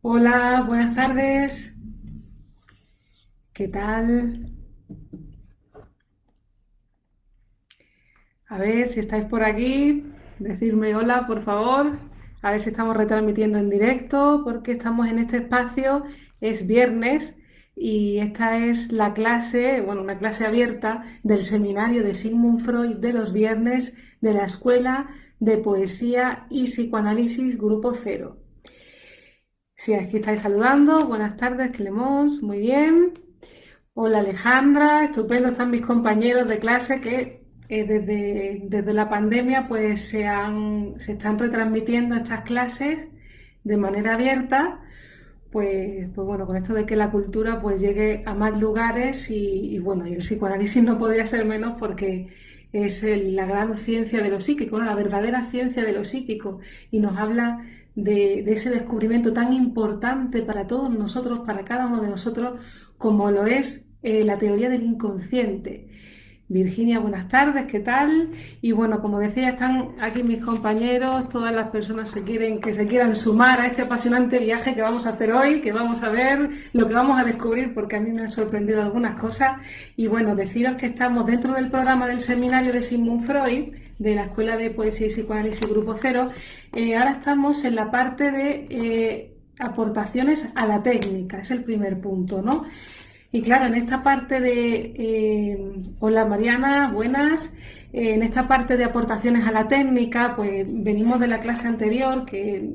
Hola, buenas tardes. ¿Qué tal? A ver si estáis por aquí. Decidme hola, por favor. A ver si estamos retransmitiendo en directo, porque estamos en este espacio. Es viernes y esta es la clase, bueno, una clase abierta del seminario de Sigmund Freud de los viernes de la Escuela de Poesía y Psicoanálisis Grupo Cero. Sí, aquí estáis saludando. Buenas tardes, Clemons. Muy bien. Hola Alejandra, estupendo, están mis compañeros de clase que desde la pandemia pues se están retransmitiendo estas clases de manera abierta, pues bueno, con esto de que la cultura pues llegue a más lugares y bueno, y el psicoanálisis no podría ser menos porque es la gran ciencia de lo psíquico, ¿no? La verdadera ciencia de lo psíquico y nos habla de ese descubrimiento tan importante para todos nosotros, para cada uno de nosotros, como lo es la teoría del inconsciente. Virginia, buenas tardes, ¿qué tal? Y bueno, como decía, están aquí mis compañeros, todas las personas que se quieran sumar a este apasionante viaje que vamos a hacer hoy, que vamos a ver, lo que vamos a descubrir, porque a mí me han sorprendido algunas cosas. Y bueno, deciros que estamos dentro del programa del seminario de Sigmund Freud, de la Escuela de Poesía y Psicoanálisis Grupo Cero. Ahora estamos en la parte de aportaciones a la técnica, es el primer punto, ¿no? Y claro, en esta parte hola Mariana, buenas. En esta parte de aportaciones a la técnica, pues venimos de la clase anterior, que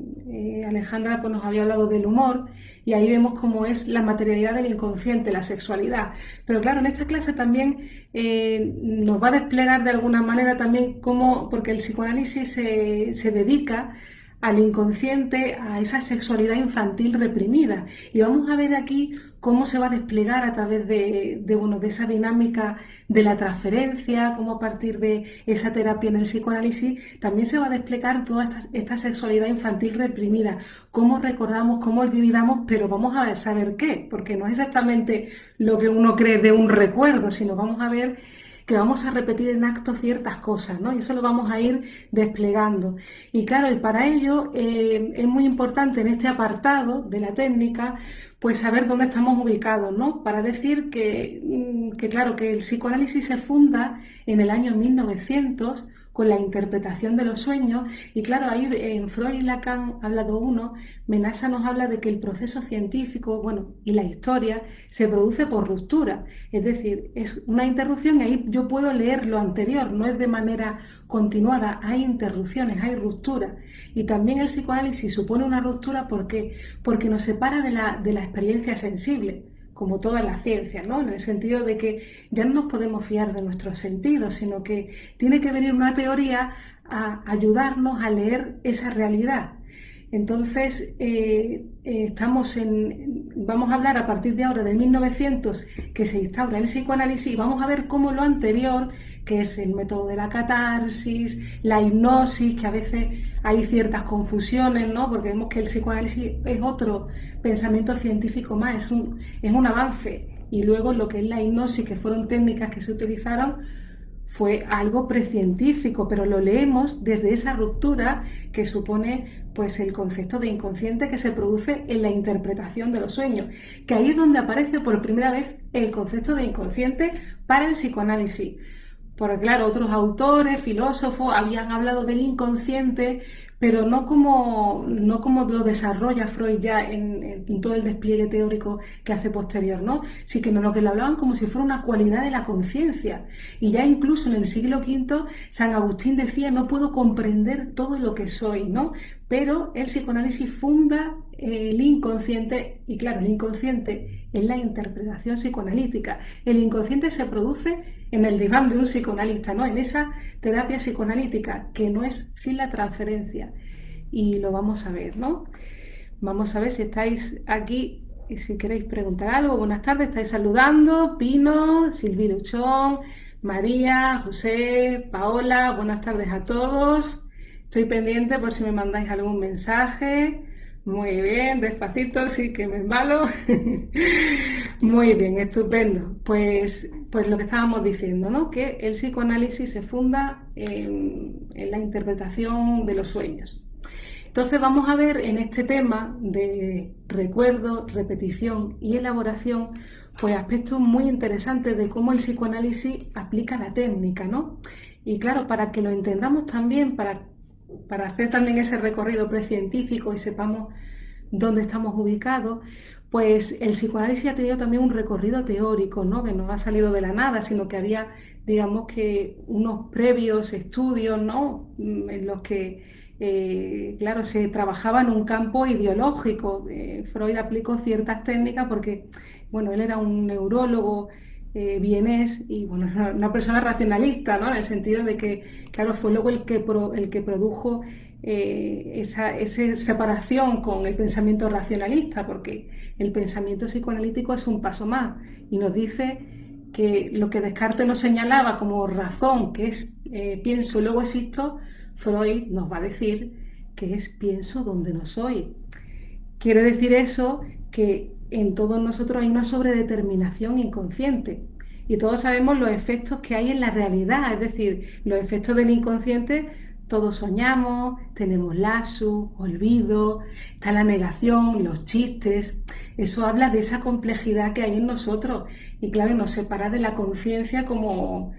Alejandra pues, nos había hablado del humor, y ahí vemos cómo es la materialidad del inconsciente, la sexualidad. Pero claro, en esta clase también nos va a desplegar de alguna manera también cómo, porque el psicoanálisis se dedica al inconsciente, a esa sexualidad infantil reprimida. Y vamos a ver aquí cómo se va a desplegar a través de esa dinámica de la transferencia, cómo a partir de esa terapia en el psicoanálisis también se va a desplegar toda esta sexualidad infantil reprimida, cómo recordamos, cómo olvidamos, pero vamos a saber qué, porque no es exactamente lo que uno cree de un recuerdo, sino vamos a ver que vamos a repetir en acto ciertas cosas, ¿no? Y eso lo vamos a ir desplegando. Y claro, y para ello es muy importante en este apartado de la técnica, pues saber dónde estamos ubicados, ¿no? Para decir claro, que el psicoanálisis se funda en el año 1900 con la interpretación de los sueños y claro, ahí en Freud y Lacan habla de uno, Menasa nos habla de que el proceso científico, bueno, y la historia se produce por ruptura, es decir, es una interrupción y ahí yo puedo leer lo anterior, no es de manera continuada, hay interrupciones, hay ruptura y también el psicoanálisis supone una ruptura porque nos separa de la experiencia sensible, como todas las ciencias, ¿no? En el sentido de que ya no nos podemos fiar de nuestros sentidos, sino que tiene que venir una teoría a ayudarnos a leer esa realidad. Entonces, vamos a hablar a partir de ahora de 1900 que se instaura el psicoanálisis y vamos a ver cómo lo anterior, que es el método de la catarsis, la hipnosis, que a veces hay ciertas confusiones, ¿no? Porque vemos que el psicoanálisis es otro pensamiento científico más, es un avance. Y luego lo que es la hipnosis, que fueron técnicas que se utilizaron, fue algo precientífico, pero lo leemos desde esa ruptura que supone pues el concepto de inconsciente que se produce en la interpretación de los sueños, que ahí es donde aparece por primera vez el concepto de inconsciente para el psicoanálisis. Porque claro, otros autores, filósofos, habían hablado del inconsciente, pero no como lo desarrolla Freud ya en todo el despliegue teórico que hace posterior, ¿no? Sino que lo hablaban como si fuera una cualidad de la conciencia. Y ya incluso en el siglo V, San Agustín decía, no puedo comprender todo lo que soy, ¿no? Pero el psicoanálisis funda el inconsciente, y claro, el inconsciente es la interpretación psicoanalítica. El inconsciente se produce en el diván de un psicoanalista, ¿no? En esa terapia psicoanalítica que no es sin la transferencia. Y lo vamos a ver, ¿no? Vamos a ver si estáis aquí y si queréis preguntar algo. Buenas tardes, estáis saludando. Pino, Silvia Luchón, María, José, Paola, buenas tardes a todos. Estoy pendiente por si me mandáis algún mensaje. Muy bien, despacito, sí que me embalo. Muy bien, estupendo. Pues lo que estábamos diciendo, ¿no? Que el psicoanálisis se funda en la interpretación de los sueños. Entonces vamos a ver en este tema de recuerdo, repetición y elaboración, pues aspectos muy interesantes de cómo el psicoanálisis aplica la técnica, ¿no? Y claro, para que lo entendamos también, para hacer también ese recorrido precientífico y sepamos dónde estamos ubicados, pues el psicoanálisis ha tenido también un recorrido teórico, ¿no? Que no ha salido de la nada, sino que había, digamos que, unos previos estudios, ¿no? En los que, claro, se trabajaba en un campo ideológico. Freud aplicó ciertas técnicas porque, bueno, él era un neurólogo vienés y, bueno, una persona racionalista, ¿no? En el sentido de que, claro, fue luego el que produjo esa separación con el pensamiento racionalista, porque el pensamiento psicoanalítico es un paso más y nos dice que lo que Descartes nos señalaba como razón, que es pienso y luego existo, Freud nos va a decir que es pienso donde no soy. Quiere decir eso que en todos nosotros hay una sobredeterminación inconsciente y todos sabemos los efectos que hay en la realidad, es decir, los efectos del inconsciente. Todos soñamos, tenemos lapsus, olvido, está la negación, los chistes. Eso habla de esa complejidad que hay en nosotros y, claro, nos separa de la conciencia como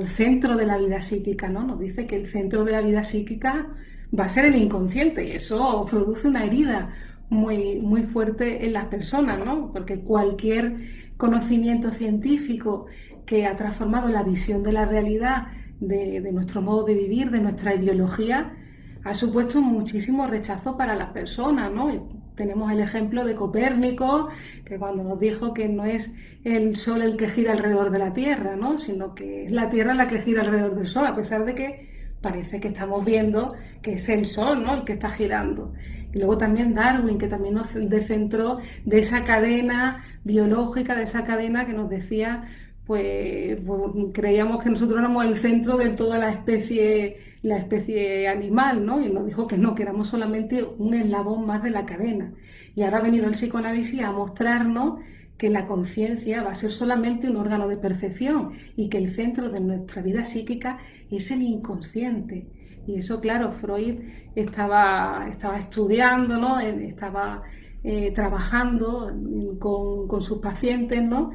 el centro de la vida psíquica, ¿no? Nos dice que el centro de la vida psíquica va a ser el inconsciente y eso produce una herida muy, muy fuerte en las personas, ¿no? Porque cualquier conocimiento científico que ha transformado la visión de la realidad, de nuestro modo de vivir, de nuestra ideología, ha supuesto muchísimo rechazo para las personas, ¿no? Y tenemos el ejemplo de Copérnico, que cuando nos dijo que no es el Sol el que gira alrededor de la Tierra, ¿no? Sino que es la Tierra la que gira alrededor del Sol, a pesar de que parece que estamos viendo que es el Sol, ¿no?, el que está girando. Y luego también Darwin, que también nos descentró de esa cadena biológica, de esa cadena que nos decía, pues creíamos que nosotros éramos el centro de toda la especie animal, ¿no? Y nos dijo que no, que éramos solamente un eslabón más de la cadena. Y ahora ha venido el psicoanálisis a mostrarnos que la conciencia va a ser solamente un órgano de percepción y que el centro de nuestra vida psíquica es el inconsciente. Y eso, claro, Freud estaba estudiando, ¿no? Estaba trabajando con sus pacientes, ¿no?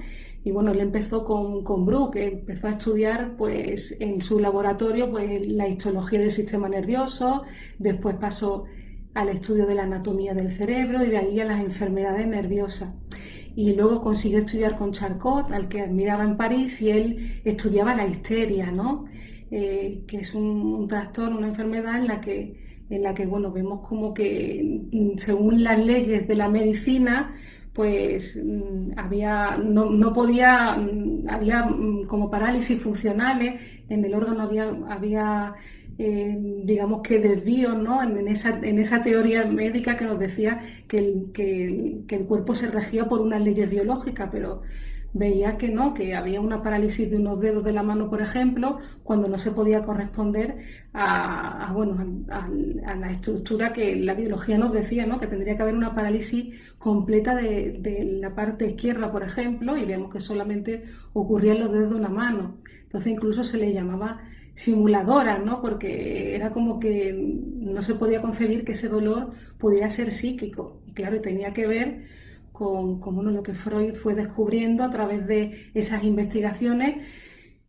Y bueno, él empezó con Brooke, empezó a estudiar pues, en su laboratorio pues, la histología del sistema nervioso, después pasó al estudio de la anatomía del cerebro y de ahí a las enfermedades nerviosas. Y luego consiguió estudiar con Charcot, al que admiraba en París, y él estudiaba la histeria, ¿no? Que es un trastorno, una enfermedad en la que bueno, vemos como que según las leyes de la medicina, pues había como parálisis funcionales, en el órgano había digamos que desvíos, ¿no? en esa teoría médica que nos decía que el cuerpo se regía por unas leyes biológicas, pero veía que no, que había una parálisis de unos dedos de la mano, por ejemplo, cuando no se podía corresponder a la estructura que la biología nos decía, ¿no? Que tendría que haber una parálisis completa de la parte izquierda, por ejemplo, y vemos que solamente ocurría en los dedos de una mano. Entonces incluso se le llamaba simuladora, ¿no? Porque era como que no se podía concebir que ese dolor pudiera ser psíquico. Y claro, tenía que ver con lo que Freud fue descubriendo a través de esas investigaciones.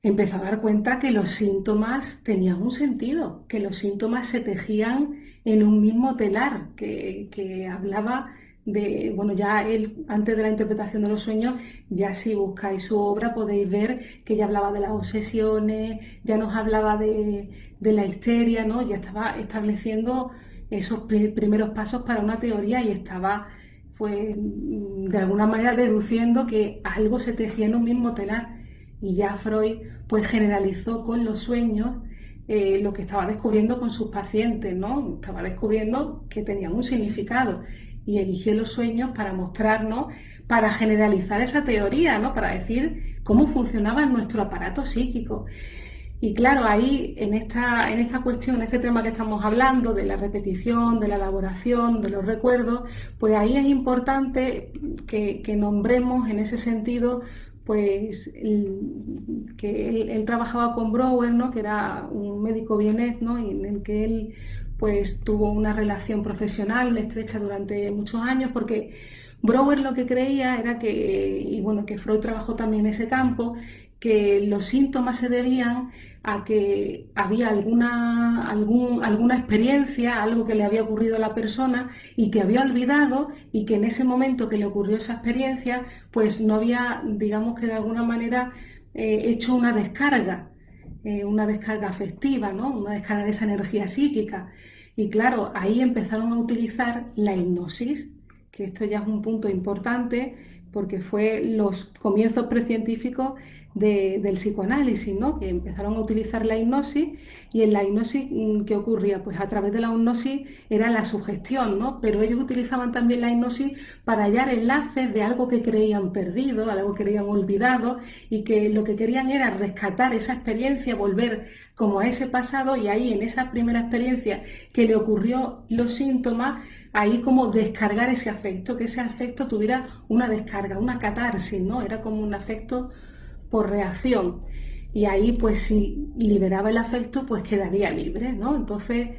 Empezó a dar cuenta que los síntomas tenían un sentido, que los síntomas se tejían en un mismo telar, que hablaba de, bueno, ya él, antes de la interpretación de los sueños, ya si buscáis su obra podéis ver que ya hablaba de las obsesiones, ya nos hablaba de la histeria, ¿no? Ya estaba estableciendo esos primeros pasos para una teoría y estaba, pues, de alguna manera deduciendo que algo se tejía en un mismo telar. Y ya Freud, pues, generalizó con los sueños lo que estaba descubriendo con sus pacientes, ¿no? Estaba descubriendo que tenían un significado y eligió los sueños para mostrarnos, para generalizar esa teoría, ¿no? Para decir cómo funcionaba nuestro aparato psíquico. Y claro, ahí en esta cuestión, en este tema que estamos hablando, de la repetición, de la elaboración, de los recuerdos, pues ahí es importante que nombremos en ese sentido pues que él trabajaba con Brouwer, ¿no? Que era un médico vienés, ¿no? Y en el que él pues tuvo una relación profesional estrecha durante muchos años, porque Brouwer lo que creía era que, y bueno, que Freud trabajó también en ese campo, que los síntomas se debían a que había alguna experiencia, algo que le había ocurrido a la persona y que había olvidado, y que en ese momento que le ocurrió esa experiencia, pues no había, digamos que de alguna manera, hecho una descarga afectiva, ¿no? Una descarga de esa energía psíquica. Y claro, ahí empezaron a utilizar la hipnosis, que esto ya es un punto importante porque fue los comienzos precientíficos del psicoanálisis, ¿no? Que empezaron a utilizar la hipnosis. Y en la hipnosis, ¿qué ocurría? Pues a través de la hipnosis era la sugestión, ¿no? Pero ellos utilizaban también la hipnosis para hallar enlaces de algo que creían perdido, algo que creían olvidado, y que lo que querían era rescatar esa experiencia, volver como a ese pasado, y ahí en esa primera experiencia que le ocurrió los síntomas, ahí como descargar ese afecto, que ese afecto tuviera una descarga, una catarsis, ¿no? Era como un afecto por reacción. Y ahí, pues, si liberaba el afecto, pues quedaría libre, ¿no? Entonces,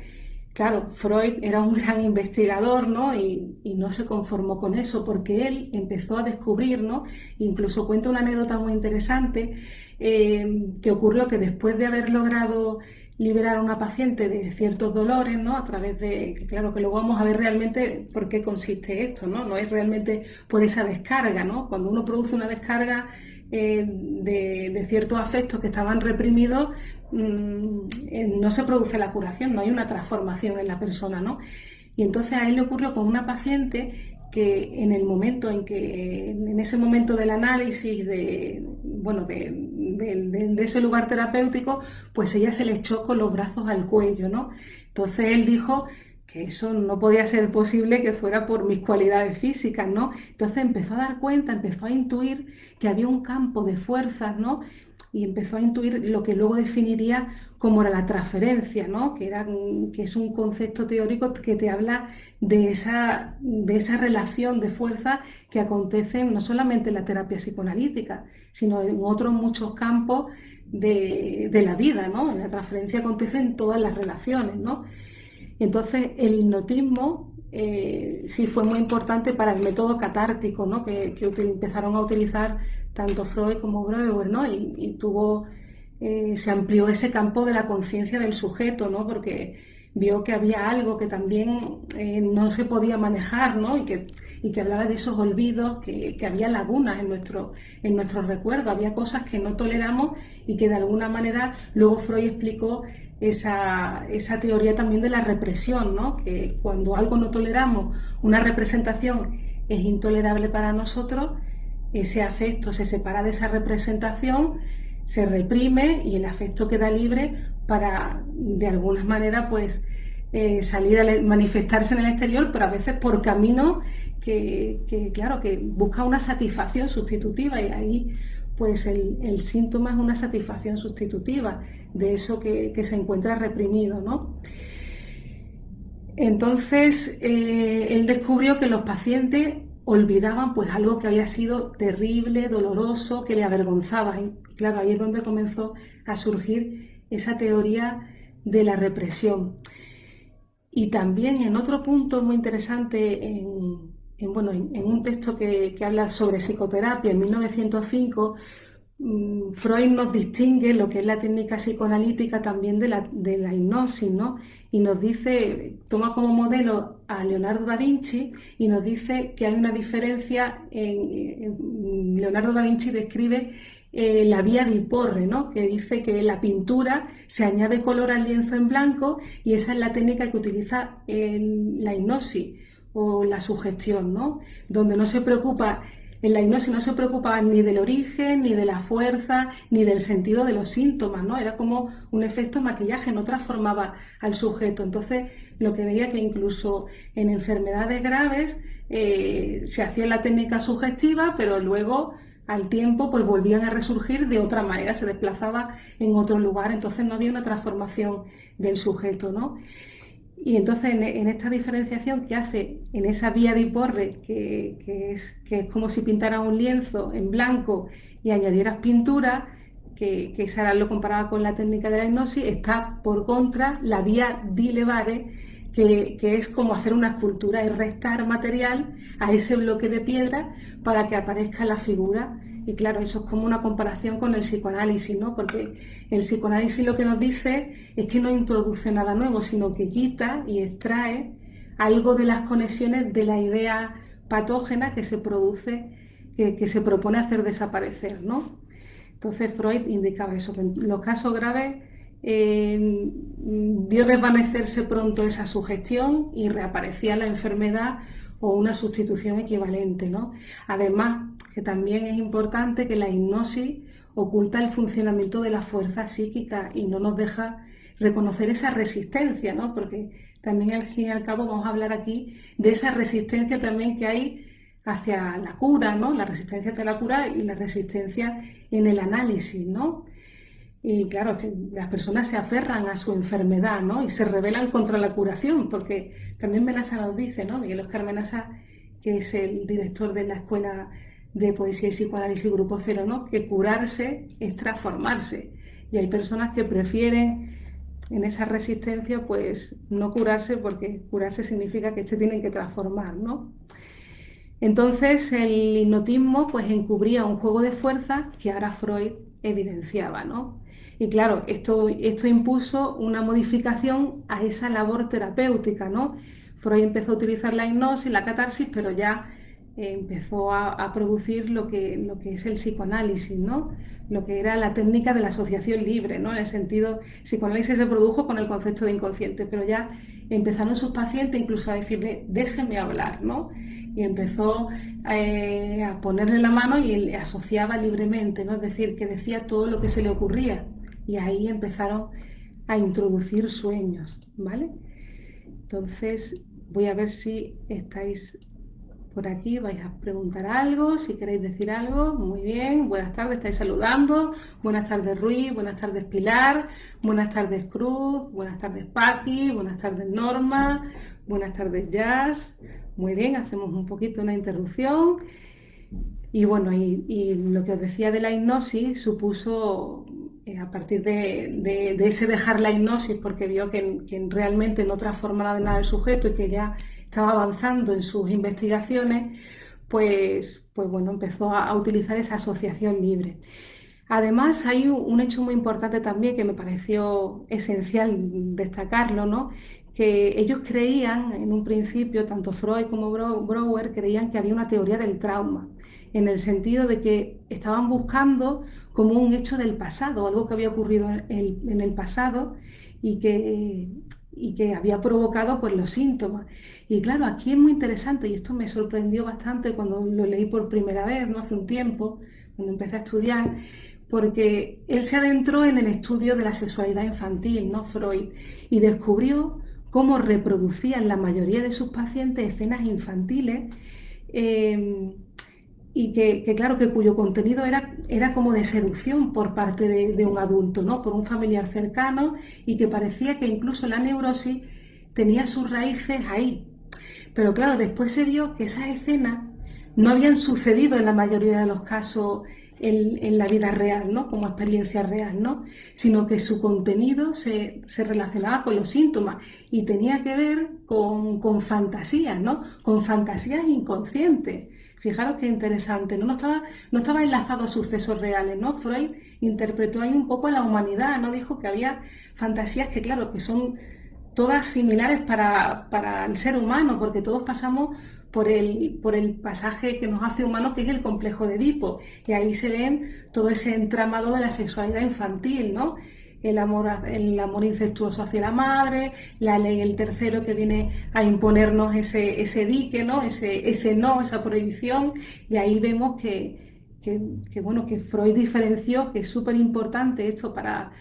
claro, Freud era un gran investigador, ¿no? Y no se conformó con eso, porque él empezó a descubrir, ¿no? Incluso cuenta una anécdota muy interesante, que ocurrió que después de haber logrado liberar a una paciente de ciertos dolores, ¿no? A través de, claro, que luego vamos a ver realmente por qué consiste esto, ¿no? No es realmente por esa descarga, ¿no? Cuando uno produce una descarga de ciertos afectos que estaban reprimidos, no se produce la curación, no hay una transformación en la persona, ¿no? Y entonces a él le ocurrió con una paciente que en el momento en ese momento del análisis de ese lugar terapéutico, pues ella se le echó con los brazos al cuello, ¿no? Entonces él dijo que eso no podía ser posible, que fuera por mis cualidades físicas, ¿no? Entonces empezó a dar cuenta, empezó a intuir que había un campo de fuerzas, ¿no? Y empezó a intuir lo que luego definiría como era la transferencia, ¿no? Que es un concepto teórico que te habla de esa relación de fuerza que acontece no solamente en la terapia psicoanalítica, sino en otros muchos campos de la vida, ¿no? La transferencia acontece en todas las relaciones, ¿no? Entonces, el hipnotismo sí fue muy importante para el método catártico, ¿no? que empezaron a utilizar tanto Freud como Brouwer, ¿no? Y se amplió ese campo de la conciencia del sujeto, ¿no? Porque vio que había algo que también no se podía manejar, ¿no? Y que hablaba de esos olvidos, que había lagunas en nuestro recuerdo, había cosas que no toleramos y que de alguna manera luego Freud explicó esa teoría también de la represión, ¿no? Que cuando algo no toleramos, una representación es intolerable para nosotros, ese afecto se separa de esa representación, se reprime y el afecto queda libre para, de alguna manera, pues salir a manifestarse en el exterior, pero a veces por caminos claro, que busca una satisfacción sustitutiva, y ahí pues el síntoma es una satisfacción sustitutiva de eso que se encuentra reprimido, ¿no? Entonces, él descubrió que los pacientes olvidaban pues algo que había sido terrible, doloroso, que le avergonzaba. Y claro, ahí es donde comenzó a surgir esa teoría de la represión. Y también en otro punto muy interesante, en un texto que habla sobre psicoterapia en 1905, Freud nos distingue lo que es la técnica psicoanalítica también de la hipnosis, ¿no? Y nos dice, toma como modelo a Leonardo da Vinci y nos dice que hay una diferencia. Leonardo da Vinci describe la vía di porre, ¿no? Que dice que en la pintura se añade color al lienzo en blanco, y esa es la técnica que utiliza la hipnosis o la sugestión, ¿no? Donde no se preocupa. En la hipnosis no se preocupaba ni del origen, ni de la fuerza, ni del sentido de los síntomas, ¿no? Era como un efecto maquillaje, no transformaba al sujeto. Entonces, lo que veía que incluso en enfermedades graves se hacía la técnica sugestiva, pero luego, al tiempo, pues volvían a resurgir de otra manera, se desplazaba en otro lugar. Entonces, no había una transformación del sujeto, ¿no? Y entonces en esta diferenciación que hace en esa vía de Porre, que es como si pintaras un lienzo en blanco y añadieras pintura, que Sara lo comparaba con la técnica de la hipnosis, está por contra la vía di levare, que es como hacer una escultura y restar material a ese bloque de piedra para que aparezca la figura. Y claro, eso es como una comparación con el psicoanálisis, ¿no? Porque el psicoanálisis lo que nos dice es que no introduce nada nuevo, sino que quita y extrae algo de las conexiones de la idea patógena que se produce, que se propone hacer desaparecer, ¿no? Entonces Freud indicaba eso, que en los casos graves vio desvanecerse pronto esa sugestión y reaparecía la enfermedad o una sustitución equivalente, ¿no? Además, que también es importante que la hipnosis oculta el funcionamiento de la fuerza psíquica y no nos deja reconocer esa resistencia, ¿no? Porque también al fin y al cabo vamos a hablar aquí de esa resistencia también que hay hacia la cura, ¿no? La resistencia hacia la cura y la resistencia en el análisis, ¿no? Y claro, que las personas se aferran a su enfermedad, ¿no? Y se rebelan contra la curación, porque también Benassa nos dice, ¿no? Miguel Óscar Benassa, que es el director de la Escuela de Poesía y Psicoanálisis Grupo Cero, ¿no? Que curarse es transformarse. Y hay personas que prefieren en esa resistencia, pues no curarse, porque curarse significa que se tienen que transformar, ¿no? Entonces el hipnotismo pues encubría un juego de fuerzas que ahora Freud evidenciaba, ¿no? Y claro, esto impuso una modificación a esa labor terapéutica, ¿no? Freud empezó a utilizar la hipnosis, la catarsis, pero ya empezó a producir lo que es el psicoanálisis, ¿no? Lo que era la técnica de la asociación libre, ¿no? En el sentido, el psicoanálisis se produjo con el concepto de inconsciente, pero ya empezaron sus pacientes incluso a decirle, déjeme hablar, ¿no? Y empezó a ponerle la mano y le asociaba libremente, ¿no? Es decir, que decía todo lo que se le ocurría. Y ahí empezaron a introducir sueños, ¿vale? Entonces, voy a ver si estáis por aquí, vais a preguntar algo, si queréis decir algo. Muy bien, buenas tardes, estáis saludando. Buenas tardes Ruiz, buenas tardes Pilar, buenas tardes Cruz, buenas tardes Paqui, buenas tardes Norma, buenas tardes Jazz. Muy bien, hacemos un poquito una interrupción. Y bueno, y lo que os decía de la hipnosis supuso, a partir de ese dejar la hipnosis, porque vio que realmente no transformaba nada el sujeto y que ya estaba avanzando en sus investigaciones, pues bueno, empezó a utilizar esa asociación libre. Además, hay un hecho muy importante también que me pareció esencial destacarlo, ¿no? Que ellos creían, en un principio, tanto Freud como Brouwer, creían que había una teoría del trauma, en el sentido de que estaban buscando como un hecho del pasado, algo que había ocurrido en el pasado y que había provocado pues, los síntomas. Y claro, aquí es muy interesante, y esto me sorprendió bastante cuando lo leí por primera vez, ¿no? Hace un tiempo, cuando empecé a estudiar, porque él se adentró en el estudio de la sexualidad infantil, ¿no? Freud, y descubrió cómo reproducían la mayoría de sus pacientes escenas infantiles y claro, que cuyo contenido era como de seducción por parte de un adulto, ¿no? Por un familiar cercano, y que parecía que incluso la neurosis tenía sus raíces ahí. Pero claro, después se vio que esas escenas no habían sucedido en la mayoría de los casos en la vida real, ¿no? Como experiencia real, ¿no? Sino que su contenido se relacionaba con los síntomas y tenía que ver con fantasías, ¿no? Con fantasías inconscientes. Fijaros qué interesante, ¿no? No estaba enlazado a sucesos reales, ¿no? Freud interpretó ahí un poco a la humanidad, ¿no? Dijo que había fantasías que, claro, que son todas similares para el ser humano, porque todos pasamos por el pasaje que nos hace humanos, que es el complejo de Edipo, y ahí se ven todo ese entramado de la sexualidad infantil, ¿no? El amor incestuoso hacia la madre, la ley el tercero que viene a imponernos ese dique, ¿no? Ese no, esa prohibición, y ahí vemos bueno, que Freud diferenció, que es súper importante esto para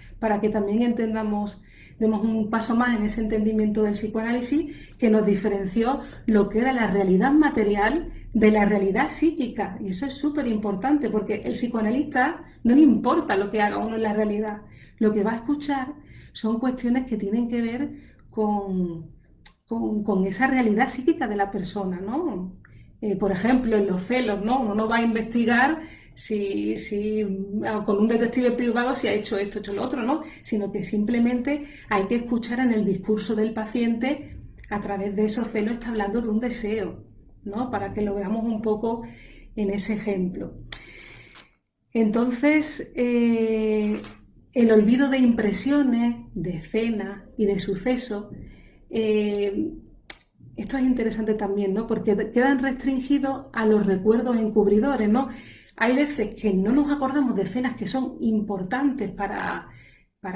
que también entendamos, demos un paso más en ese entendimiento del psicoanálisis, que nos diferenció lo que era la realidad material de la realidad psíquica. Y eso es súper importante, porque el psicoanalista no le importa lo que haga uno en la realidad. Lo que va a escuchar son cuestiones que tienen que ver con esa realidad psíquica de la persona, ¿no? Por ejemplo, en los celos, ¿no? Uno no va a investigar con un detective privado si ha hecho lo otro, ¿no? Sino que simplemente hay que escuchar en el discurso del paciente, a través de esos celos está hablando de un deseo, ¿no? Para que lo veamos un poco en ese ejemplo. Entonces, el olvido de impresiones, de escenas y de sucesos, esto es interesante también, ¿no? Porque quedan restringidos a los recuerdos encubridores, ¿no? Hay veces que no nos acordamos de escenas que son importantes para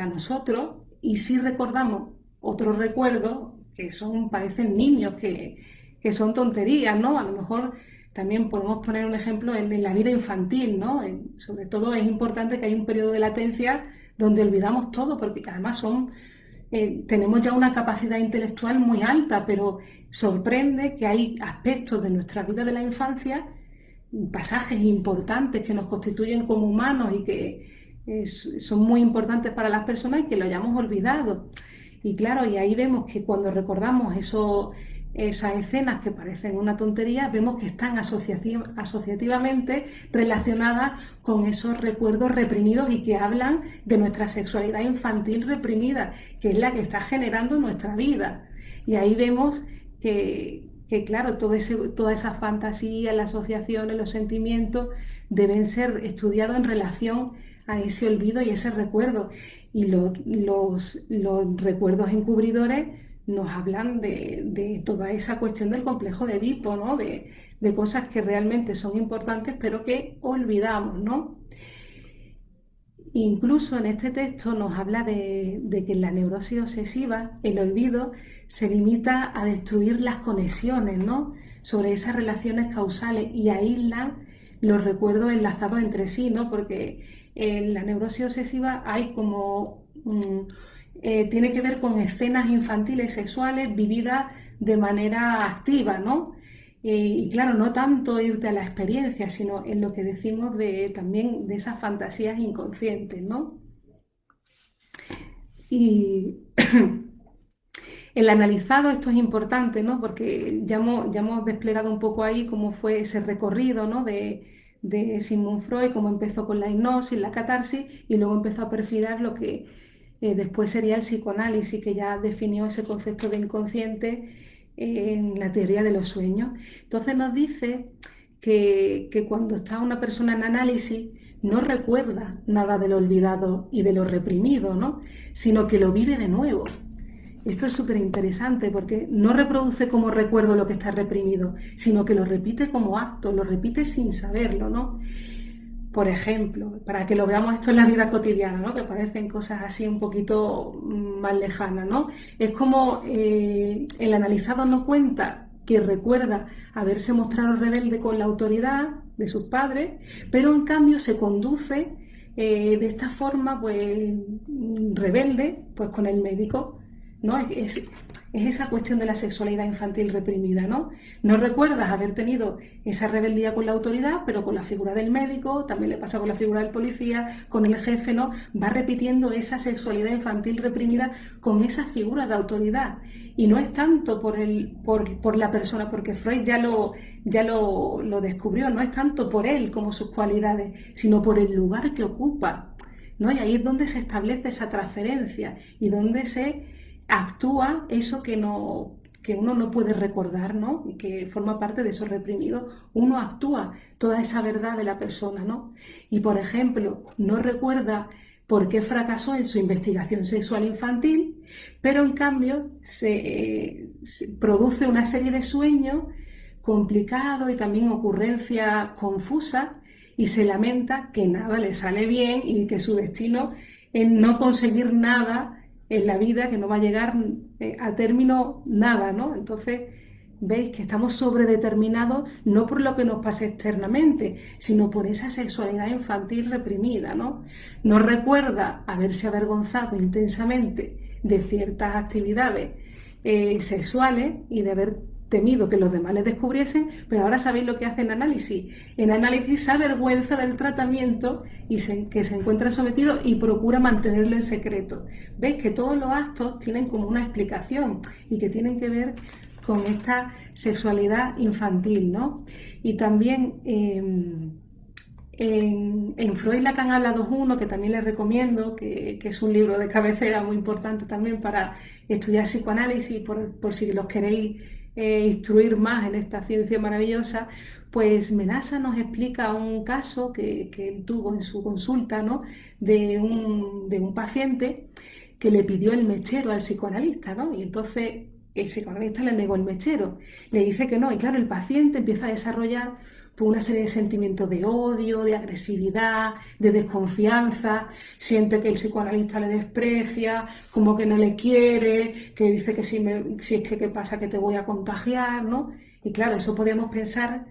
nosotros y sí recordamos otros recuerdos que parecen niños, que son tonterías, ¿no? A lo mejor también podemos poner un ejemplo en la vida infantil, ¿no? Sobre todo es importante que hay un periodo de latencia donde olvidamos todo, porque además tenemos ya una capacidad intelectual muy alta, pero sorprende que hay aspectos de nuestra vida de la infancia, pasajes importantes que nos constituyen como humanos y que son muy importantes para las personas y que lo hayamos olvidado. Y claro, y ahí vemos que cuando recordamos esas escenas que parecen una tontería, vemos que están asociativamente relacionadas con esos recuerdos reprimidos y que hablan de nuestra sexualidad infantil reprimida, que es la que está generando nuestra vida. Y ahí vemos que claro, toda esa fantasía, las asociaciones, los sentimientos deben ser estudiados en relación a ese olvido y ese recuerdo. Y los recuerdos encubridores nos hablan de toda esa cuestión del complejo de Edipo, ¿no? De cosas que realmente son importantes pero que olvidamos, ¿no? Incluso en este texto nos habla de que en la neurosis obsesiva el olvido se limita a destruir las conexiones, ¿no? Sobre esas relaciones causales y aíslan los recuerdos enlazados entre sí, ¿no? Porque en la neurosis obsesiva hay tiene que ver con escenas infantiles sexuales vividas de manera activa, ¿no? Y claro, no tanto irte a la experiencia, sino en lo que decimos también de esas fantasías inconscientes, ¿no? Y el analizado, esto es importante, ¿no? Porque ya hemos desplegado un poco ahí cómo fue ese recorrido, ¿no? de Sigmund Freud, cómo empezó con la hipnosis, la catarsis, y luego empezó a perfilar lo que después sería el psicoanálisis, que ya definió ese concepto de inconsciente en la teoría de los sueños. Entonces nos dice que cuando está una persona en análisis no recuerda nada de lo olvidado y de lo reprimido, ¿no? Sino que lo vive de nuevo. Esto es súper interesante porque no reproduce como recuerdo lo que está reprimido, sino que lo repite como acto, lo repite sin saberlo, ¿no? Por ejemplo, para que lo veamos esto en la vida cotidiana, ¿no? Que parecen cosas así un poquito más lejanas, ¿no? Es como el analizado no cuenta que recuerda haberse mostrado rebelde con la autoridad de sus padres, pero en cambio se conduce de esta forma, pues, rebelde, pues con el médico, ¿no? Es esa cuestión de la sexualidad infantil reprimida, ¿no? No recuerdas haber tenido esa rebeldía con la autoridad, pero con la figura del médico, también le pasa con la figura del policía, con el jefe, ¿no? Va repitiendo esa sexualidad infantil reprimida con esa figura de autoridad. Y no es tanto por la persona, porque Freud ya lo descubrió, no es tanto por él como sus cualidades, sino por el lugar que ocupa, ¿no? Y ahí es donde se establece esa transferencia y donde se actúa eso que uno no puede recordar, ¿no? Y que forma parte de eso reprimido. Uno actúa toda esa verdad de la persona, ¿no? Y, por ejemplo, no recuerda por qué fracasó en su investigación sexual infantil, pero en cambio se produce una serie de sueños complicados y también ocurrencias confusas y se lamenta que nada le sale bien y que su destino es no conseguir nada en la vida, que no va a llegar a término nada, ¿no? Entonces, veis que estamos sobredeterminados no por lo que nos pasa externamente, sino por esa sexualidad infantil reprimida, ¿no? No recuerda haberse avergonzado intensamente de ciertas actividades sexuales y de haber temido que los demás le descubriesen, pero ahora sabéis lo que hace en análisis. En análisis se avergüenza del tratamiento y que se encuentra sometido y procura mantenerlo en secreto. Veis que todos los actos tienen como una explicación y que tienen que ver con esta sexualidad infantil, ¿no? Y también en Freud Lacan habla 2.1, que también les recomiendo, que es un libro de cabecera muy importante también para estudiar psicoanálisis, por si los queréis instruir más en esta ciencia maravillosa. Pues Menasa nos explica un caso que él tuvo en su consulta, ¿no? de un paciente que le pidió el mechero al psicoanalista, ¿no? Y entonces el psicoanalista le negó el mechero, le dice que no, y claro, el paciente empieza a desarrollar pues, una serie de sentimientos de odio, de agresividad, de desconfianza, siente que el psicoanalista le desprecia, como que no le quiere, que dice que si es que qué pasa, que te voy a contagiar, ¿no? Y claro, eso podríamos pensar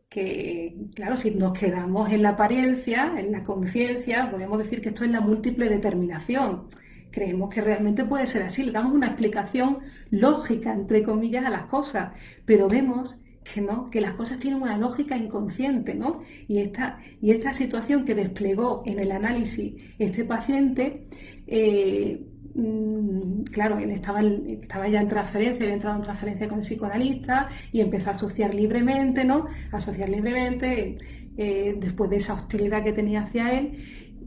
que, claro, si nos quedamos en la apariencia, en la conciencia, podemos decir que esto es la múltiple determinación. Creemos que realmente puede ser así, le damos una explicación lógica, entre comillas, a las cosas, pero vemos que no, que las cosas tienen una lógica inconsciente, ¿no? Y esta situación que desplegó en el análisis este paciente, claro, él estaba ya en transferencia, había entrado en transferencia con el psicoanalista y empezó a asociar libremente, ¿no? A asociar libremente después de esa hostilidad que tenía hacia él.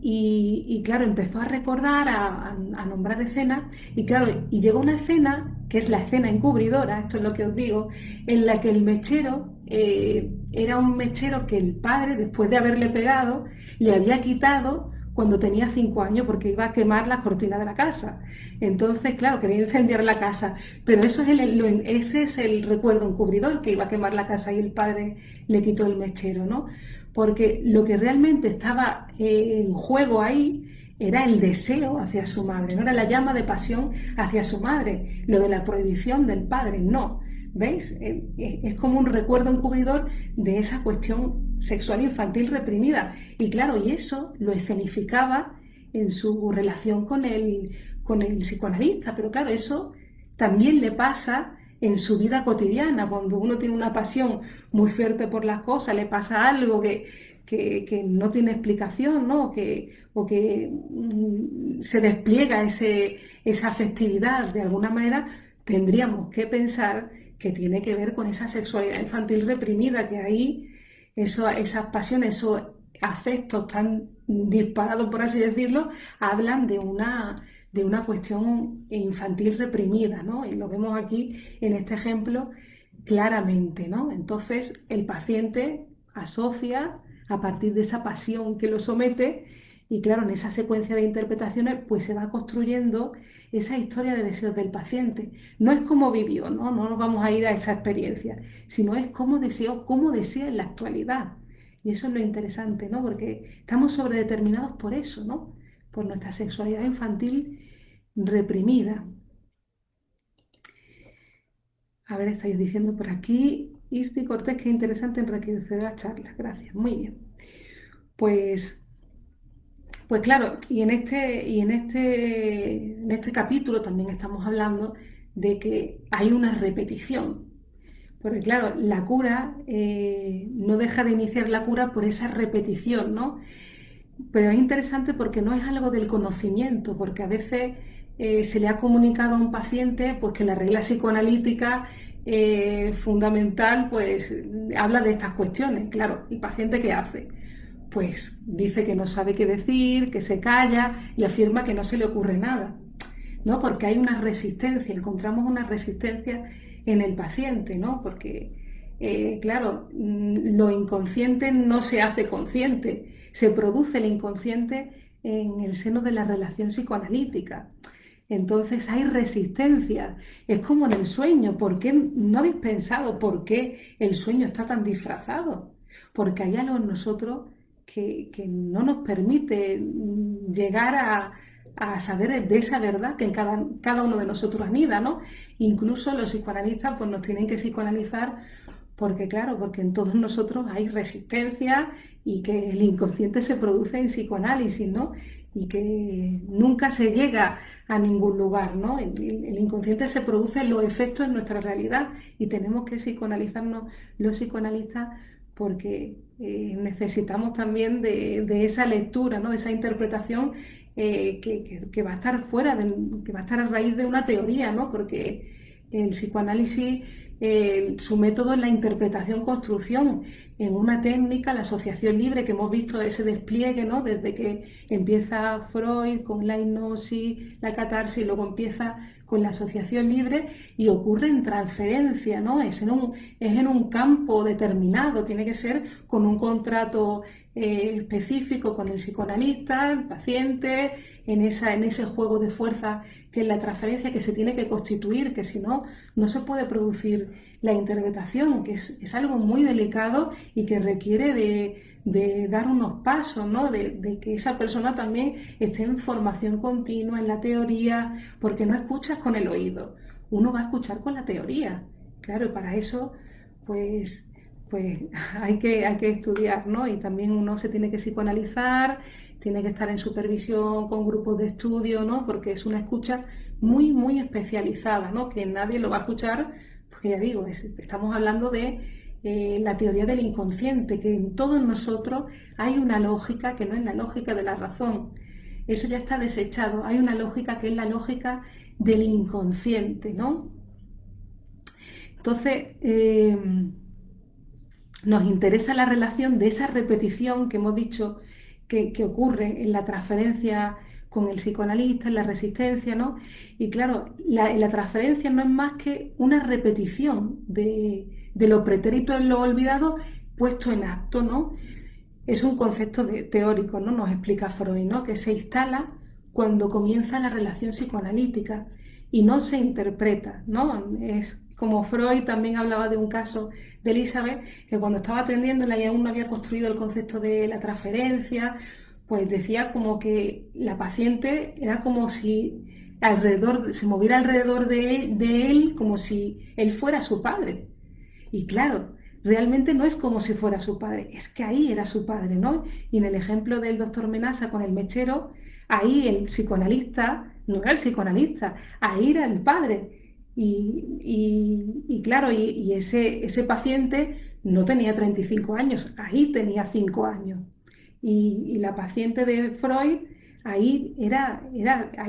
Y claro, empezó a recordar, a nombrar escenas, y claro, y llegó una escena, que es la escena encubridora, esto es lo que os digo, en la que el mechero era un mechero que el padre, después de haberle pegado, le había quitado cuando tenía 5 años porque iba a quemar las cortinas de la casa. Entonces, claro, quería incendiar la casa, pero ese es el recuerdo encubridor, que iba a quemar la casa y el padre le quitó el mechero, ¿no? Porque lo que realmente estaba en juego ahí era el deseo hacia su madre, no era la llama de pasión hacia su madre, lo de la prohibición del padre, no. ¿Veis? Es como un recuerdo encubridor de esa cuestión sexual infantil reprimida. Y claro, y eso lo escenificaba en su relación con el psicoanalista, pero claro, eso también le pasa en su vida cotidiana, cuando uno tiene una pasión muy fuerte por las cosas, le pasa algo que no tiene explicación, ¿no? o que se despliega esa afectividad de alguna manera, tendríamos que pensar que tiene que ver con esa sexualidad infantil reprimida, que ahí esas pasiones, esos afectos tan disparados, por así decirlo, hablan de una cuestión infantil reprimida, ¿no? Y lo vemos aquí en este ejemplo claramente, ¿no? Entonces el paciente asocia a partir de esa pasión que lo somete y claro, en esa secuencia de interpretaciones pues se va construyendo esa historia de deseos del paciente. No es cómo vivió, ¿no? No nos vamos a ir a esa experiencia, sino es cómo desea en la actualidad. Y eso es lo interesante, ¿no? Porque estamos sobredeterminados por eso, ¿no? Por nuestra sexualidad infantil reprimida. A ver, estáis diciendo por aquí, Isti Cortés, qué interesante, enriquecedora charla. Gracias, muy bien. Pues claro, y en este capítulo también estamos hablando de que hay una repetición. Porque claro, la cura no deja de iniciar la cura por esa repetición, ¿no? Pero es interesante porque no es algo del conocimiento, porque a veces se le ha comunicado a un paciente pues, que la regla psicoanalítica fundamental pues, habla de estas cuestiones. Claro, ¿el paciente qué hace? Pues dice que no sabe qué decir, que se calla y afirma que no se le ocurre nada, ¿no? Porque hay una resistencia, encontramos una resistencia en el paciente, ¿no? Porque, claro, lo inconsciente no se hace consciente, se produce el inconsciente en el seno de la relación psicoanalítica. Entonces hay resistencia, es como en el sueño. ¿Por qué no habéis pensado por qué el sueño está tan disfrazado? Porque hay algo en nosotros que no nos permite llegar a saber de esa verdad que en cada uno de nosotros anida, ¿no? Incluso los psicoanalistas pues nos tienen que psicoanalizar porque, claro, porque en todos nosotros hay resistencia y que el inconsciente se produce en psicoanálisis, ¿no? y que nunca se llega a ningún lugar, ¿no? El inconsciente se produce los efectos en nuestra realidad y tenemos que psicoanalizarnos los psicoanalistas porque necesitamos también de esa lectura, ¿no? De esa interpretación que va a estar que va a estar a raíz de una teoría, ¿no? Porque el psicoanálisis, su método es la interpretación-construcción en una técnica, la asociación libre, que hemos visto ese despliegue, ¿no? Desde que empieza Freud con la hipnosis, la catarsis, luego empieza con la asociación libre y ocurre en transferencia, ¿no? Es en un campo determinado, tiene que ser con un contrato específico con el psicoanalista, el paciente, en ese juego de fuerza que es la transferencia que se tiene que constituir, que si no, no se puede producir la interpretación, que es algo muy delicado y que requiere de dar unos pasos, ¿no? De que esa persona también esté en formación continua, en la teoría, porque no escuchas con el oído, uno va a escuchar con la teoría. Claro, y para eso, pues hay que estudiar, ¿no? Y también uno se tiene que psicoanalizar, tiene que estar en supervisión con grupos de estudio, ¿no? Porque es una escucha muy, muy especializada, ¿no? Que nadie lo va a escuchar, porque ya digo, estamos hablando de la teoría del inconsciente, que en todos nosotros hay una lógica que no es la lógica de la razón. Eso ya está desechado. Hay una lógica que es la lógica del inconsciente, ¿no? Entonces, nos interesa la relación de esa repetición que hemos dicho que ocurre en la transferencia con el psicoanalista, en la resistencia, ¿no? Y claro, la transferencia no es más que una repetición de lo pretérito en lo olvidado puesto en acto, ¿no? Es un concepto teórico, ¿no? Nos explica Freud, ¿no? Que se instala cuando comienza la relación psicoanalítica y no se interpreta, ¿no? Es como Freud también hablaba de un caso de Elizabeth, que cuando estaba atendiéndola y aún no había construido el concepto de la transferencia, pues decía como que la paciente era como si se moviera alrededor de él como si él fuera su padre. Y claro, realmente no es como si fuera su padre, es que ahí era su padre, ¿no? Y en el ejemplo del doctor Menasa con el mechero, ahí el psicoanalista no era el psicoanalista, ahí era el padre. Y claro, y ese paciente no tenía 35 años, ahí tenía 5 años. Y la paciente de Freud, ahí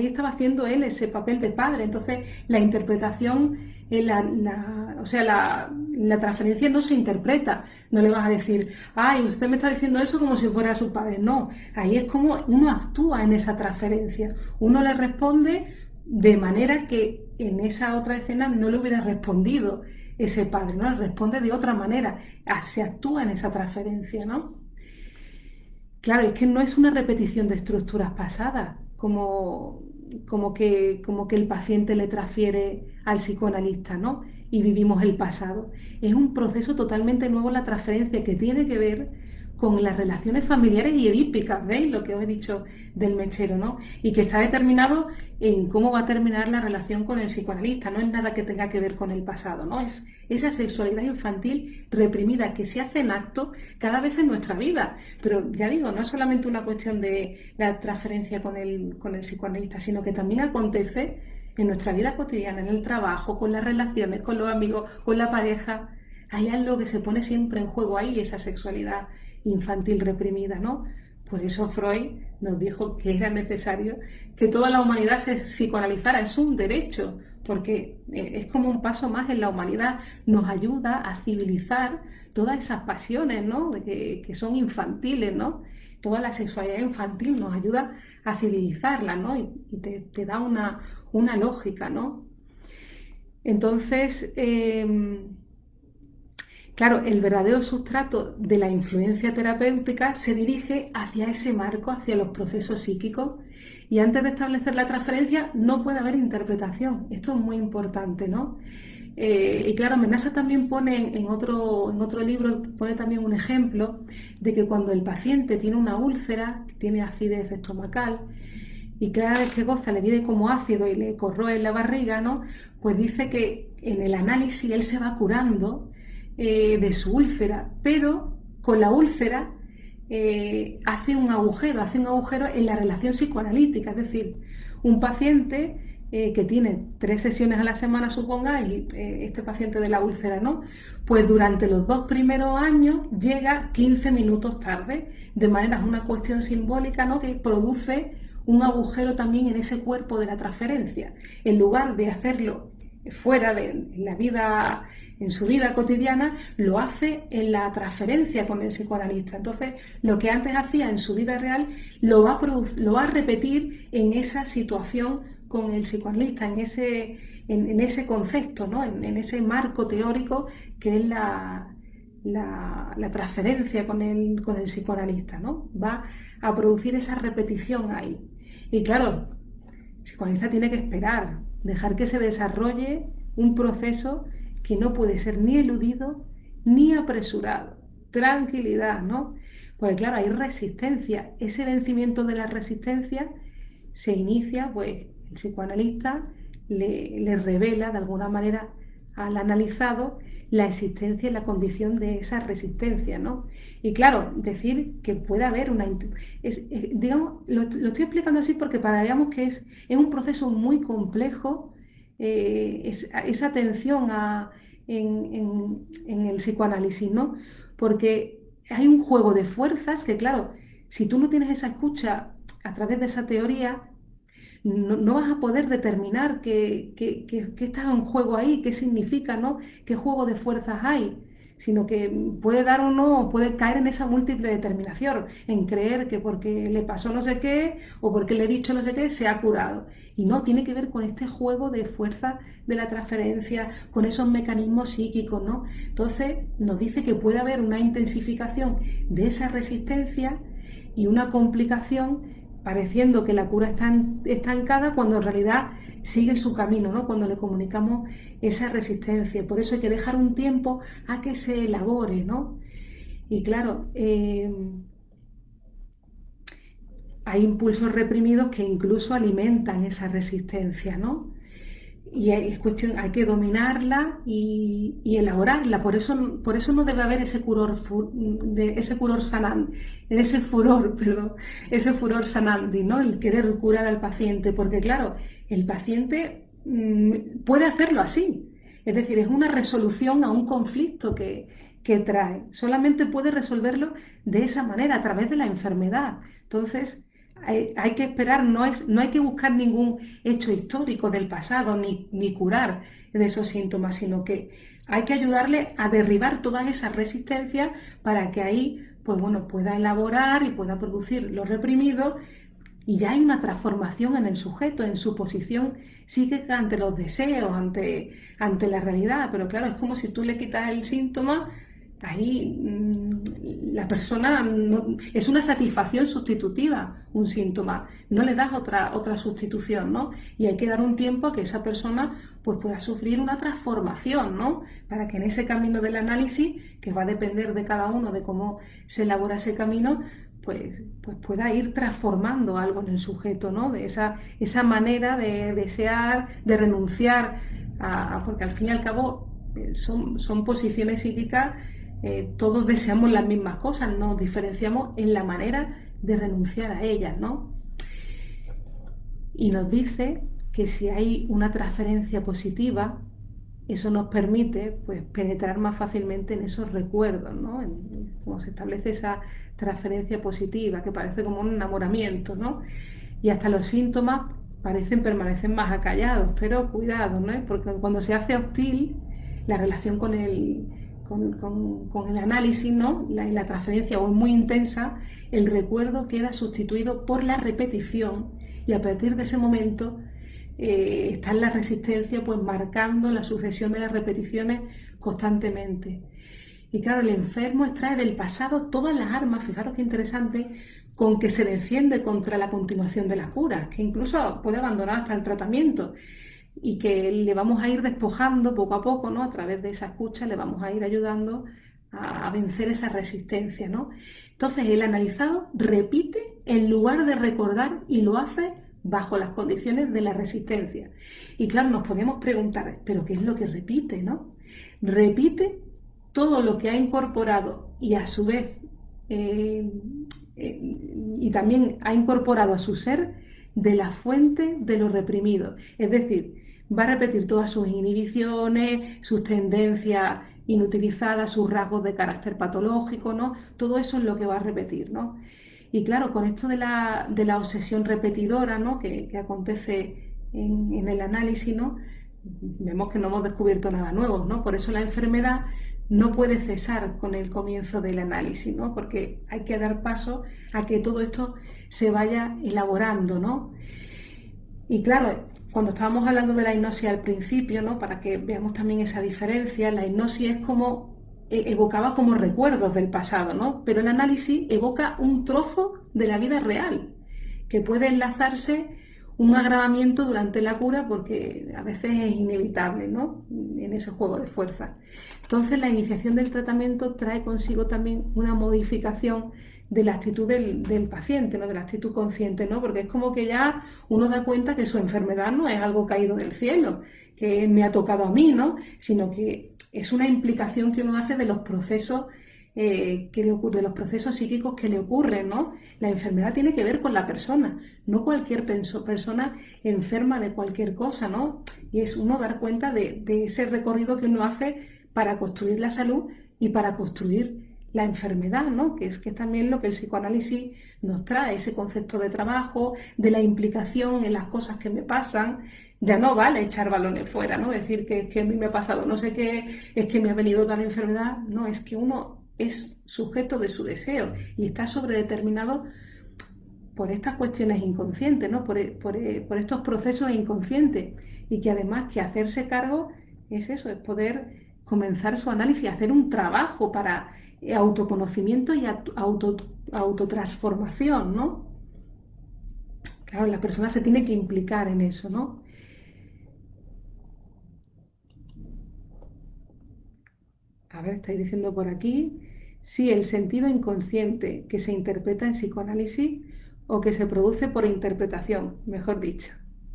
estaba haciendo él ese papel de padre. Entonces, la interpretación, o sea, la transferencia no se interpreta. No le vas a decir, ay, usted me está diciendo eso como si fuera su padre. No, ahí es como uno actúa en esa transferencia. Uno le responde de manera que en esa otra escena no le hubiera respondido ese padre, ¿no? Responde de otra manera, se actúa en esa transferencia, ¿no? Claro, es que no es una repetición de estructuras pasadas, como que el paciente le transfiere al psicoanalista, ¿no? Y vivimos el pasado. Es un proceso totalmente nuevo la transferencia que tiene que ver con las relaciones familiares y edípicas, ¿veis? Lo que os he dicho del mechero, ¿no? Y que está determinado en cómo va a terminar la relación con el psicoanalista, no es nada que tenga que ver con el pasado, ¿no? Es esa sexualidad infantil reprimida que se hace en acto cada vez en nuestra vida. Pero ya digo, no es solamente una cuestión de la transferencia con el psicoanalista, sino que también acontece en nuestra vida cotidiana, en el trabajo, con las relaciones, con los amigos, con la pareja. Hay algo que se pone siempre en juego ahí, esa sexualidad infantil reprimida, ¿no? Por eso Freud nos dijo que era necesario que toda la humanidad se psicoanalizara, es un derecho, porque es como un paso más en la humanidad, nos ayuda a civilizar todas esas pasiones, ¿no? Que son infantiles, ¿no? Toda la sexualidad infantil nos ayuda a civilizarla, ¿no? Y te da una lógica, ¿no? Entonces, claro, el verdadero sustrato de la influencia terapéutica se dirige hacia ese marco, hacia los procesos psíquicos, y antes de establecer la transferencia no puede haber interpretación. Esto es muy importante, ¿no? Y claro, Menasa también pone en otro libro, pone también un ejemplo de que cuando el paciente tiene una úlcera, tiene acidez estomacal, y cada vez que goza le viene como ácido y le corroe la barriga, ¿no? Pues dice que en el análisis él se va curando de su úlcera, pero con la úlcera hace un agujero en la relación psicoanalítica. Es decir, un paciente que tiene 3 sesiones a la semana, suponga, y este paciente de la úlcera, ¿no? Pues durante los 2 primeros años llega 15 minutos tarde, de manera es una cuestión simbólica, ¿no? Que produce un agujero también en ese cuerpo de la transferencia. En lugar de hacerlo fuera de la vida, en su vida cotidiana, lo hace en la transferencia con el psicoanalista. Entonces, lo que antes hacía en su vida real, lo va a repetir en esa situación con el psicoanalista, en ese concepto, ¿no? En ese marco teórico que es la transferencia con el psicoanalista, ¿no? Va a producir esa repetición ahí. Y claro, el psicoanalista tiene que esperar, dejar que se desarrolle un proceso que no puede ser ni eludido ni apresurado. Tranquilidad, ¿no? Porque claro, hay resistencia. Ese vencimiento de la resistencia se inicia, pues el psicoanalista le revela de alguna manera al analizado la existencia y la condición de esa resistencia, ¿no? Y claro, decir que puede haber una... digamos, lo estoy explicando así porque para que veamos que es un proceso muy complejo, esa atención en el psicoanálisis, ¿no? Porque hay un juego de fuerzas que, claro, si tú no tienes esa escucha a través de esa teoría, no vas a poder determinar qué está en juego ahí, qué significa, ¿no? Qué juego de fuerzas hay, sino que puede dar uno, puede caer en esa múltiple determinación, en creer que porque le pasó no sé qué o porque le he dicho no sé qué, se ha curado. Y no, tiene que ver con este juego de fuerza de la transferencia, con esos mecanismos psíquicos, ¿no? Entonces nos dice que puede haber una intensificación de esa resistencia y una complicación pareciendo que la cura está estancada cuando en realidad sigue su camino, ¿no? Cuando le comunicamos esa resistencia. Por eso hay que dejar un tiempo a que se elabore, ¿no? Y claro, hay impulsos reprimidos que incluso alimentan esa resistencia, ¿no? Y es cuestión, hay que dominarla y elaborarla. Por eso no debe haber ese furor sanandi, ese furor sanandi, ¿no? El querer curar al paciente, porque claro, el paciente puede hacerlo así. Es decir, es una resolución a un conflicto que trae. Solamente puede resolverlo de esa manera, a través de la enfermedad. Entonces, hay que esperar, no hay que buscar ningún hecho histórico del pasado ni curar de esos síntomas, sino que hay que ayudarle a derribar todas esas resistencias para que ahí, pues bueno, pueda elaborar y pueda producir lo reprimido y ya hay una transformación en el sujeto, en su posición psíquica ante los deseos, ante la realidad. Pero claro, es como si tú le quitas el síntoma. Ahí la persona es una satisfacción sustitutiva, un síntoma, no le das otra sustitución, ¿no? Y hay que dar un tiempo a que esa persona pues, pueda sufrir una transformación, ¿no? Para que en ese camino del análisis, que va a depender de cada uno, de cómo se elabora ese camino, pues pueda ir transformando algo en el sujeto, ¿no? De esa manera de desear, de renunciar, porque al fin y al cabo son posiciones psíquicas. Todos deseamos las mismas cosas, nos diferenciamos en la manera de renunciar a ellas, ¿no? Y nos dice que si hay una transferencia positiva, eso nos permite pues, penetrar más fácilmente en esos recuerdos, ¿no? Cómo se establece esa transferencia positiva, que parece como un enamoramiento, ¿no? Y hasta los síntomas parecen permanecer más acallados, pero cuidado, ¿no? Porque cuando se hace hostil la relación con el análisis, ¿no? La transferencia o es muy intensa, el recuerdo queda sustituido por la repetición y a partir de ese momento está en la resistencia pues marcando la sucesión de las repeticiones constantemente. Y claro, el enfermo extrae del pasado todas las armas, fijaros qué interesante, con que se defiende contra la continuación de la cura, que incluso puede abandonar hasta el tratamiento. Y que le vamos a ir despojando poco a poco, ¿no? A través de esa escucha le vamos a ir ayudando a vencer esa resistencia, ¿no? Entonces el analizado repite en lugar de recordar y lo hace bajo las condiciones de la resistencia. Y claro, nos podemos preguntar, ¿pero qué es lo que repite, no? Repite todo lo que ha incorporado y a su vez y también ha incorporado a su ser de la fuente de lo reprimido. Es decir, va a repetir todas sus inhibiciones, sus tendencias inutilizadas, sus rasgos de carácter patológico, ¿no? Todo eso es lo que va a repetir, ¿no? Y claro, con esto de la obsesión repetidora, ¿no? que acontece en el análisis, ¿no? Vemos que no hemos descubierto nada nuevo, ¿no? Por eso la enfermedad no puede cesar con el comienzo del análisis, ¿no? Porque hay que dar paso a que todo esto se vaya elaborando, ¿no? Y claro, cuando estábamos hablando de la hipnosis al principio, ¿no? Para que veamos también esa diferencia, la hipnosis es como evocaba como recuerdos del pasado, ¿no? Pero el análisis evoca un trozo de la vida real, que puede enlazarse un agravamiento durante la cura porque a veces es inevitable, ¿no? En ese juego de fuerza. Entonces la iniciación del tratamiento trae consigo también una modificación de la actitud del paciente, ¿no? De la actitud consciente, ¿no? Porque es como que ya uno da cuenta que su enfermedad no es algo caído del cielo, que me ha tocado a mí, ¿no? Sino que es una implicación que uno hace de los procesos que le ocurre, de los procesos psíquicos que le ocurren, ¿no? La enfermedad tiene que ver con la persona, no cualquier persona enferma de cualquier cosa, ¿no? Y es uno dar cuenta de ese recorrido que uno hace para construir la salud y para construir la enfermedad, ¿no? Que es también lo que el psicoanálisis nos trae, ese concepto de trabajo, de la implicación en las cosas que me pasan. Ya no vale echar balones fuera, ¿no? Decir que a mí me ha pasado no sé qué, es que me ha venido tal enfermedad. No, es que uno es sujeto de su deseo y está sobredeterminado por estas cuestiones inconscientes, ¿no? Por estos procesos inconscientes, y que además que hacerse cargo es eso, es poder comenzar su análisis, hacer un trabajo para autoconocimiento y autotransformación, ¿no? Claro, la persona se tiene que implicar en eso, ¿no? A ver, estáis diciendo por aquí, sí, el sentido inconsciente que se interpreta en psicoanálisis o que se produce por interpretación, mejor dicho.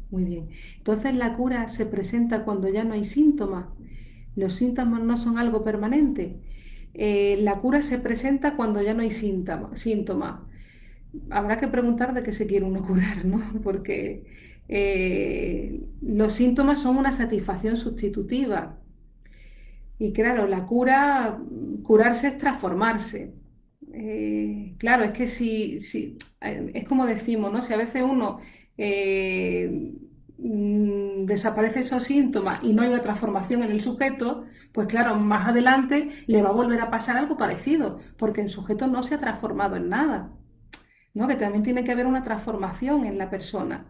Muy bien. Entonces la cura se presenta cuando ya no hay síntomas. Los síntomas no son algo permanente. La cura se presenta cuando ya no hay síntomas. Habrá que preguntar de qué se quiere uno curar, ¿no? Porque los síntomas son una satisfacción sustitutiva. Y claro, curarse es transformarse. Claro, es que si es como decimos, ¿no? Si a veces uno desaparece esos síntomas y no hay una transformación en el sujeto, pues claro, más adelante le va a volver a pasar algo parecido, porque el sujeto no se ha transformado en nada, ¿no? Que también tiene que haber una transformación en la persona.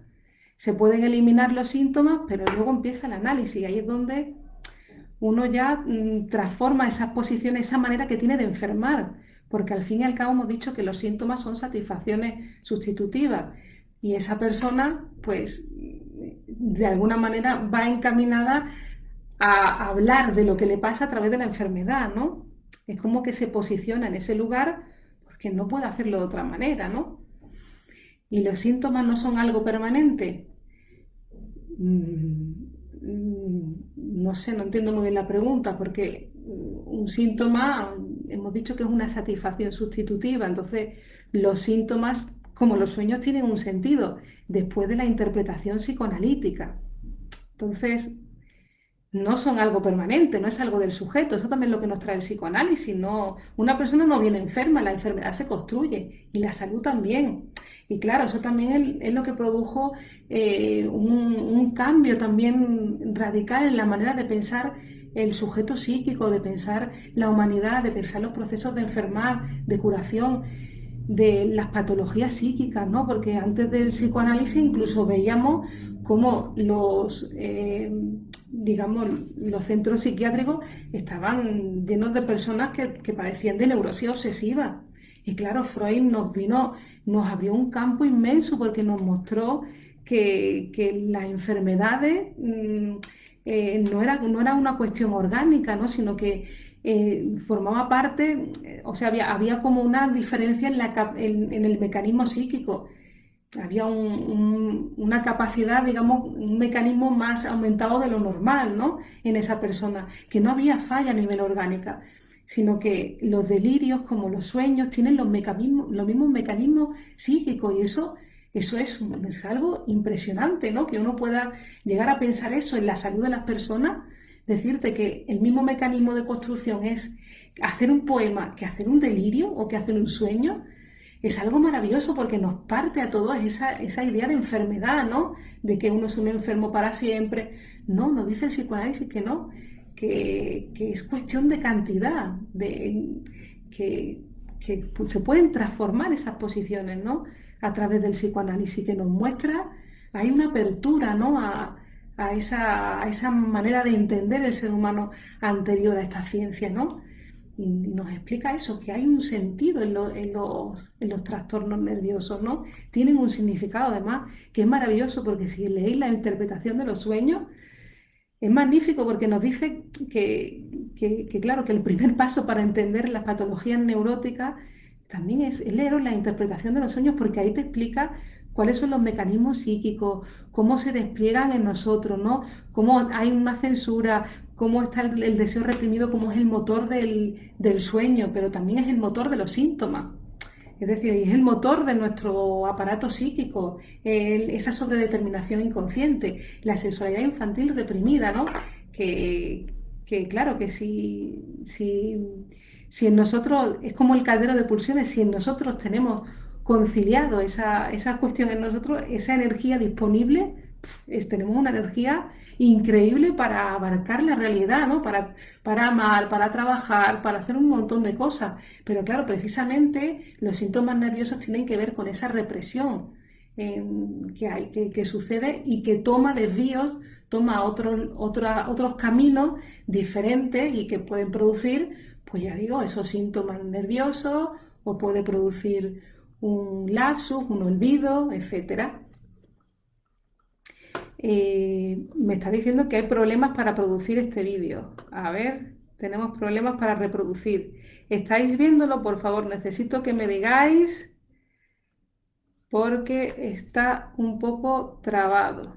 Se pueden eliminar los síntomas, pero luego empieza el análisis, y ahí es donde uno ya transforma esas posiciones, esa manera que tiene de enfermar, porque al fin y al cabo hemos dicho que los síntomas son satisfacciones sustitutivas, y esa persona, pues, de alguna manera va encaminada a hablar de lo que le pasa a través de la enfermedad, ¿no? Es como que se posiciona en ese lugar porque no puede hacerlo de otra manera, ¿no? Y los síntomas no son algo permanente. No sé, no entiendo muy bien la pregunta, porque un síntoma, hemos dicho que es una satisfacción sustitutiva, entonces los síntomas, como los sueños, tienen un sentido después de la interpretación psicoanalítica. Entonces, no son algo permanente, no es algo del sujeto, eso también es lo que nos trae el psicoanálisis. No, una persona no viene enferma, la enfermedad se construye y la salud también. Y claro, eso también es lo que produjo un cambio también radical en la manera de pensar el sujeto psíquico, de pensar la humanidad, de pensar los procesos de enfermar, de curación, de las patologías psíquicas, ¿no? Porque antes del psicoanálisis incluso veíamos cómo digamos, los centros psiquiátricos estaban llenos de personas que padecían de neurosis obsesiva. Y claro, Freud nos abrió un campo inmenso porque nos mostró que las enfermedades no era una cuestión orgánica, ¿no? Sino que formaba parte, o sea, había como una diferencia en el mecanismo psíquico. Había una capacidad, digamos, un mecanismo más aumentado de lo normal, ¿no? En esa persona, que no había falla a nivel orgánica. sino que los delirios, como los sueños, tienen los mismos mecanismos psíquicos y eso es algo impresionante, ¿no? Que uno pueda llegar a pensar eso en la salud de las personas, decirte que el mismo mecanismo de construcción es hacer un poema que hacer un delirio o que hacer un sueño. Es algo maravilloso porque nos parte a todos esa idea de enfermedad, ¿no? De que uno es un enfermo para siempre. No, nos dice el psicoanálisis que no, que es cuestión de cantidad, que se pueden transformar esas posiciones, ¿no? A través del psicoanálisis, que nos muestra, hay una apertura, ¿no? A esa manera de entender el ser humano anterior a esta ciencia, ¿no? Y nos explica eso, que hay un sentido en los trastornos nerviosos, ¿no? Tienen un significado además que es maravilloso porque si leéis la interpretación de los sueños, es magnífico porque nos dice claro, que el primer paso para entender las patologías neuróticas también es leer la interpretación de los sueños porque ahí te explica cuáles son los mecanismos psíquicos, cómo se despliegan en nosotros, ¿no? Cómo hay una censura, cómo está el deseo reprimido, cómo es el motor del sueño, pero también es el motor de los síntomas. Es decir, es el motor de nuestro aparato psíquico, esa sobredeterminación inconsciente, la sexualidad infantil reprimida, ¿no? Claro, que si en nosotros, es como el caldero de pulsiones, si en nosotros tenemos conciliado esa cuestión en nosotros, esa energía disponible, tenemos una energía increíble para abarcar la realidad, ¿no? Para amar, para trabajar, para hacer un montón de cosas. Pero claro, precisamente los síntomas nerviosos tienen que ver con esa represión que sucede y que toma desvíos, toma otros caminos diferentes y que pueden producir, pues ya digo, esos síntomas nerviosos o puede producir un lapsus, un olvido, etcétera. Me está diciendo que hay problemas para producir este vídeo. A ver, tenemos problemas para reproducir. ¿Estáis viéndolo? Por favor, necesito que me digáis porque está un poco trabado.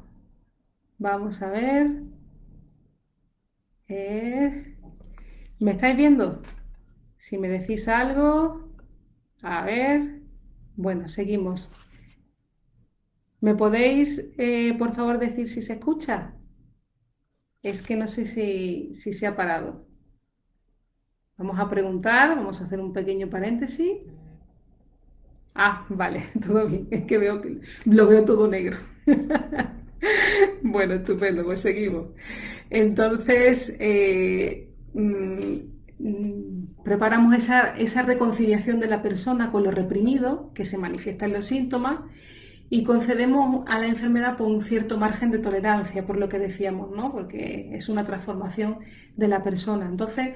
Vamos a ver. ¿Me estáis viendo? Si me decís algo. A ver. Bueno, seguimos. ¿Me podéis, por favor, decir si se escucha? Es que no sé si se ha parado. Vamos a preguntar, vamos a hacer un pequeño paréntesis. Ah, vale, todo bien. Es que lo veo todo negro. Bueno, estupendo, pues seguimos. Entonces, preparamos esa reconciliación de la persona con lo reprimido, que se manifiesta en los síntomas, y concedemos a la enfermedad por un cierto margen de tolerancia, por lo que decíamos, ¿no? Porque es una transformación de la persona. Entonces,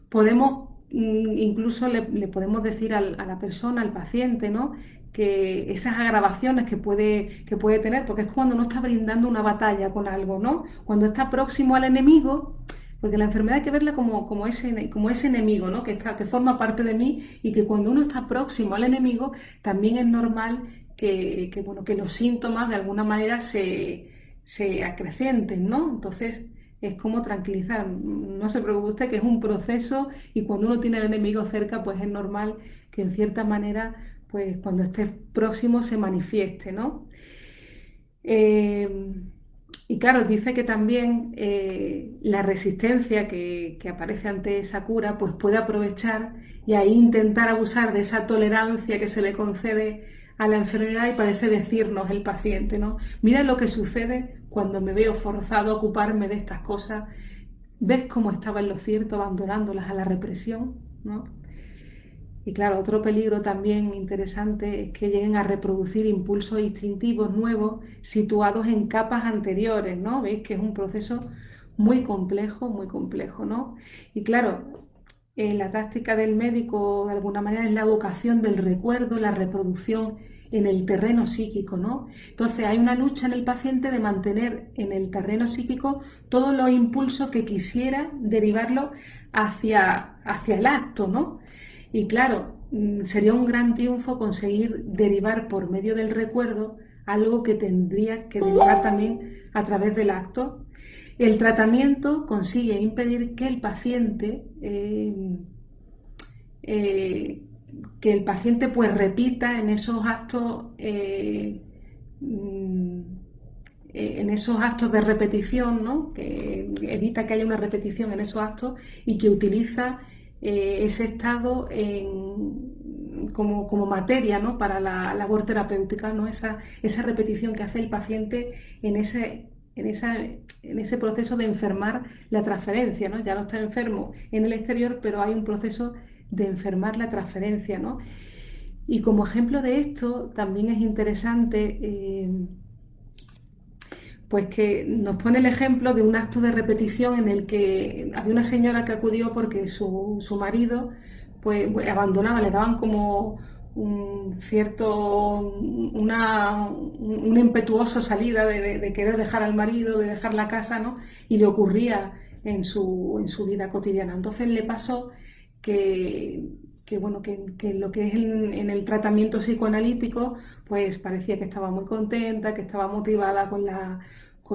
podemos, incluso le podemos decir a la persona, al paciente, ¿no? Que esas agravaciones que puede tener, porque es cuando no está brindando una batalla con algo, ¿no? Cuando está próximo al enemigo, porque la enfermedad hay que verla como ese enemigo, ¿no? Que forma parte de mí y que cuando uno está próximo al enemigo, también es normal que los síntomas de alguna manera se acrecenten, ¿no? Entonces es como tranquilizar, no se preocupe usted que es un proceso y cuando uno tiene al enemigo cerca, pues es normal que en cierta manera, pues cuando esté próximo se manifieste, ¿no? Y claro, dice que también la resistencia que aparece ante esa cura, pues puede aprovechar y ahí intentar abusar de esa tolerancia que se le concede a la enfermedad y parece decirnos el paciente, ¿no? Mira lo que sucede cuando me veo forzado a ocuparme de estas cosas. ¿Ves cómo estaba en lo cierto abandonándolas a la represión, ¿no? Y claro, otro peligro también interesante es que lleguen a reproducir impulsos instintivos nuevos situados en capas anteriores, ¿no? Veis que es un proceso muy complejo, ¿no? Y claro, la táctica del médico de alguna manera es la evocación del recuerdo, la reproducción en el terreno psíquico, ¿no? Entonces hay una lucha en el paciente de mantener en el terreno psíquico todos los impulsos que quisiera derivarlo hacia el acto, ¿no? Y claro, sería un gran triunfo conseguir derivar por medio del recuerdo algo que tendría que derivar también a través del acto. El tratamiento consigue impedir que el paciente que el paciente pues repita en esos actos de repetición, ¿no? Que evita que haya una repetición en esos actos y que utiliza ese estado como materia, ¿no? Para la labor terapéutica, ¿no? Esa repetición que hace el paciente en ese proceso de enfermar la transferencia, ¿no? Ya no está enfermo en el exterior, pero hay un proceso de enfermar la transferencia, ¿no? Y como ejemplo de esto, también es interesante pues que nos pone el ejemplo de un acto de repetición en el que había una señora que acudió porque su marido pues abandonaba, le daban como una impetuosa salida de querer dejar al marido, de dejar la casa, ¿no? Y le ocurría en su vida cotidiana. Entonces le pasó que, que lo que es en el tratamiento psicoanalítico, pues parecía que estaba muy contenta, que estaba motivada con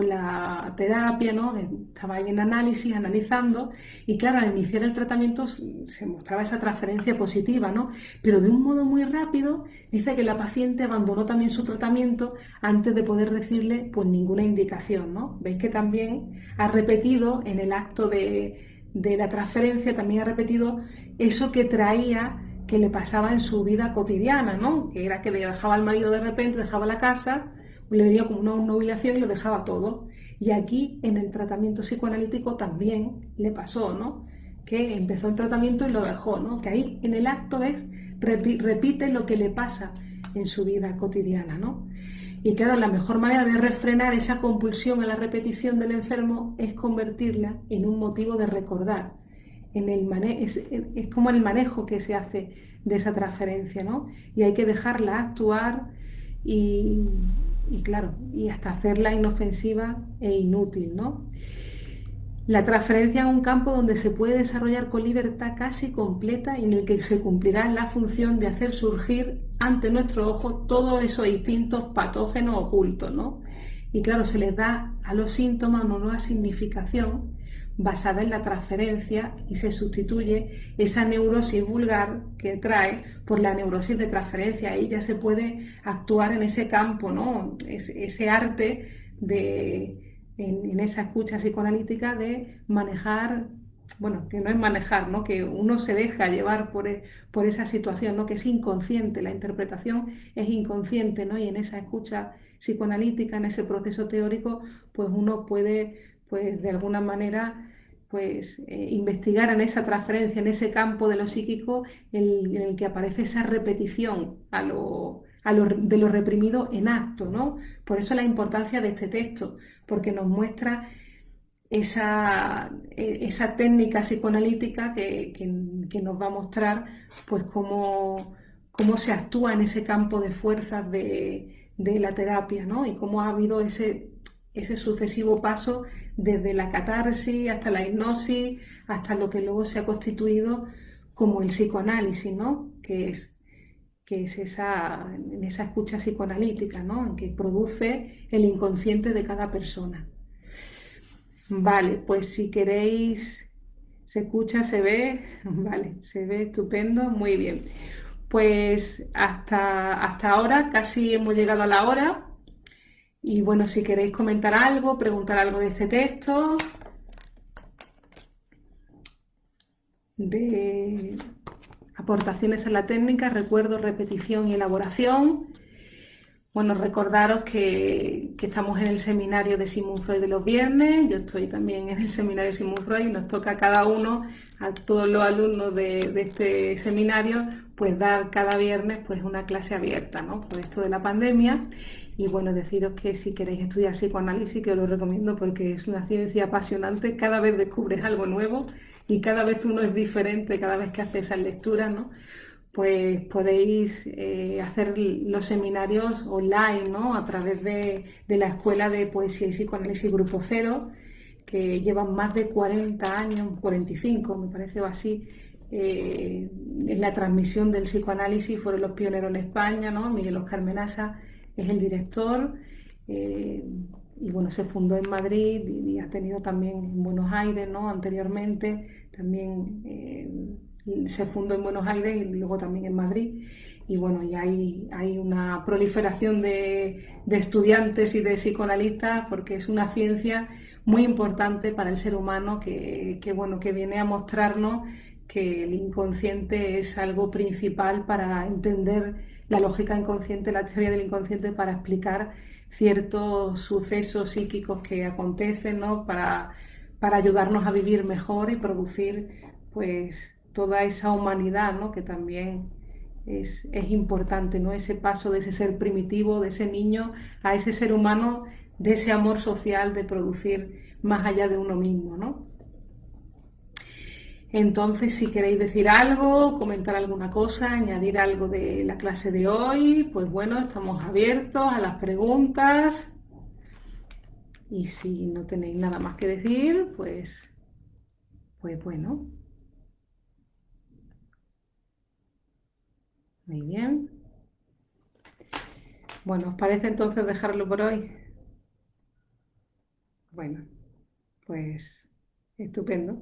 la terapia, ¿no? Estaba ahí en análisis, analizando, y claro, al iniciar el tratamiento se mostraba esa transferencia positiva, ¿no? Pero de un modo muy rápido, dice que la paciente abandonó también su tratamiento antes de poder decirle pues ninguna indicación, ¿no? Veis que también ha repetido en el acto de la transferencia, también ha repetido eso que traía, que le pasaba en su vida cotidiana, ¿no? Que era que le dejaba al marido de repente, dejaba la casa, le venía como una nubilación y lo dejaba todo. Y aquí en el tratamiento psicoanalítico también le pasó, ¿no? Que empezó el tratamiento y lo dejó, ¿no? Que ahí en el acto repite lo que le pasa en su vida cotidiana, ¿no? Y claro, la mejor manera de refrenar esa compulsión a la repetición del enfermo es convertirla en un motivo de recordar. Es como el manejo que se hace de esa transferencia, ¿no? Y hay que dejarla actuar y, y claro, y hasta hacerla inofensiva e inútil, ¿no? La transferencia es un campo donde se puede desarrollar con libertad casi completa y en el que se cumplirá la función de hacer surgir ante nuestro ojo todos esos instintos patógenos ocultos, ¿no? Y claro, se les da a los síntomas una nueva significación basada en la transferencia y se sustituye esa neurosis vulgar que trae por la neurosis de transferencia. Ahí ya se puede actuar en ese campo, ¿no? Ese arte en esa escucha psicoanalítica de manejar, bueno, que no es manejar, ¿no? Que uno se deja llevar por esa situación, ¿no? Que es inconsciente, la interpretación es inconsciente, ¿no? Y en esa escucha psicoanalítica, en ese proceso teórico, pues uno puede, pues de alguna manera, pues investigar en esa transferencia, en ese campo de lo psíquico en el que aparece esa repetición de lo reprimido en acto, ¿no? Por eso la importancia de este texto, porque nos muestra esa técnica psicoanalítica que nos va a mostrar pues cómo se actúa en ese campo de fuerzas de la terapia, ¿no? Y cómo ha habido ese sucesivo paso desde la catarsis hasta la hipnosis, hasta lo que luego se ha constituido como el psicoanálisis, ¿no? Que es en esa escucha psicoanalítica, ¿no? En que produce el inconsciente de cada persona. Vale, pues si queréis, se escucha, se ve, vale, se ve estupendo, muy bien. Pues hasta ahora casi hemos llegado a la hora y bueno, si queréis comentar algo, preguntar algo de este texto, de aportaciones a la técnica, recuerdo, repetición y elaboración. Bueno, recordaros que estamos en el seminario de Sigmund Freud de los viernes, yo estoy también en el seminario de Sigmund Freud y nos toca a cada uno, a todos los alumnos de este seminario, pues dar cada viernes pues una clase abierta, ¿no? Por esto de la pandemia. Y bueno, deciros que si queréis estudiar psicoanálisis, que os lo recomiendo porque es una ciencia apasionante, cada vez descubres algo nuevo y cada vez uno es diferente, cada vez que haces esas lecturas, ¿no? Pues podéis hacer los seminarios online, ¿no? A través de la Escuela de Poesía y Psicoanálisis Grupo Cero, que llevan más de 40 años, 45 me parece o así, en la transmisión del psicoanálisis. Fueron los pioneros en España, ¿no? Miguel Óscar Menasa es el director y bueno, se fundó en Madrid y ha tenido también en Buenos Aires, ¿no? Anteriormente también se fundó en Buenos Aires y luego también en Madrid. Y bueno, y hay una proliferación de estudiantes y de psicoanalistas porque es una ciencia muy importante para el ser humano bueno, que viene a mostrarnos que el inconsciente es algo principal para entender la lógica inconsciente, la teoría del inconsciente, para explicar ciertos sucesos psíquicos que acontecen, ¿no? Para ayudarnos a vivir mejor y producir pues toda esa humanidad, ¿no? Que también es importante, ¿no? Ese paso de ese ser primitivo, de ese niño, a ese ser humano, de ese amor social, de producir más allá de uno mismo, ¿no? Entonces, si queréis decir algo, comentar alguna cosa, añadir algo de la clase de hoy, pues bueno, estamos abiertos a las preguntas. Y si no tenéis nada más que decir, pues bueno, muy bien. Bueno, ¿os parece entonces dejarlo por hoy? Bueno, pues estupendo.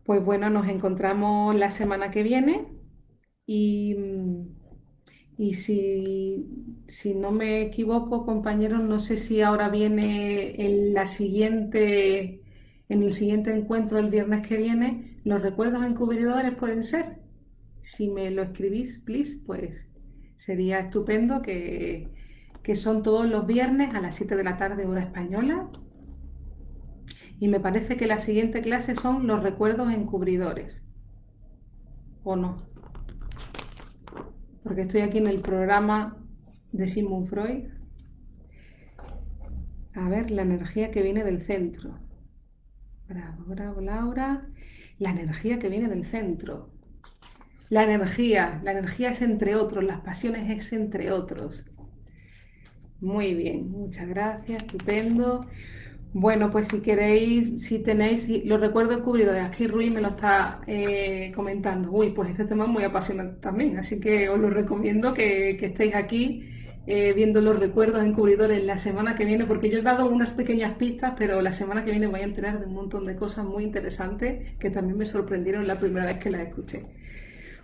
Pues bueno, nos encontramos la semana que viene y, y si no me equivoco, compañeros, no sé si ahora viene en el siguiente encuentro el viernes que viene, los recuerdos encubridores pueden ser. Si me lo escribís, please, pues sería estupendo que son todos los viernes a las 7 de la tarde, hora española. Y me parece que la siguiente clase son los recuerdos encubridores. ¿O no? Porque estoy aquí en el programa de Sigmund Freud. A ver, la energía que viene del centro. Bravo, bravo, Laura. La energía que viene del centro. La energía es entre otros, las pasiones es entre otros. Muy bien, muchas gracias, estupendo. Bueno, pues si queréis, si tenéis, los recuerdos descubridores, aquí Rui me lo está comentando. Uy, pues este tema es muy apasionante también, así que os lo recomiendo que estéis aquí viendo los recuerdos encubridores la semana que viene, porque yo he dado unas pequeñas pistas, pero la semana que viene voy a enterar de un montón de cosas muy interesantes que también me sorprendieron la primera vez que las escuché.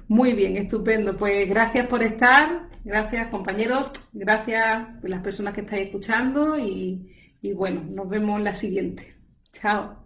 Muy bien, estupendo. Pues gracias por estar, gracias compañeros, gracias a las personas que estáis escuchando y bueno, nos vemos la siguiente. Chao.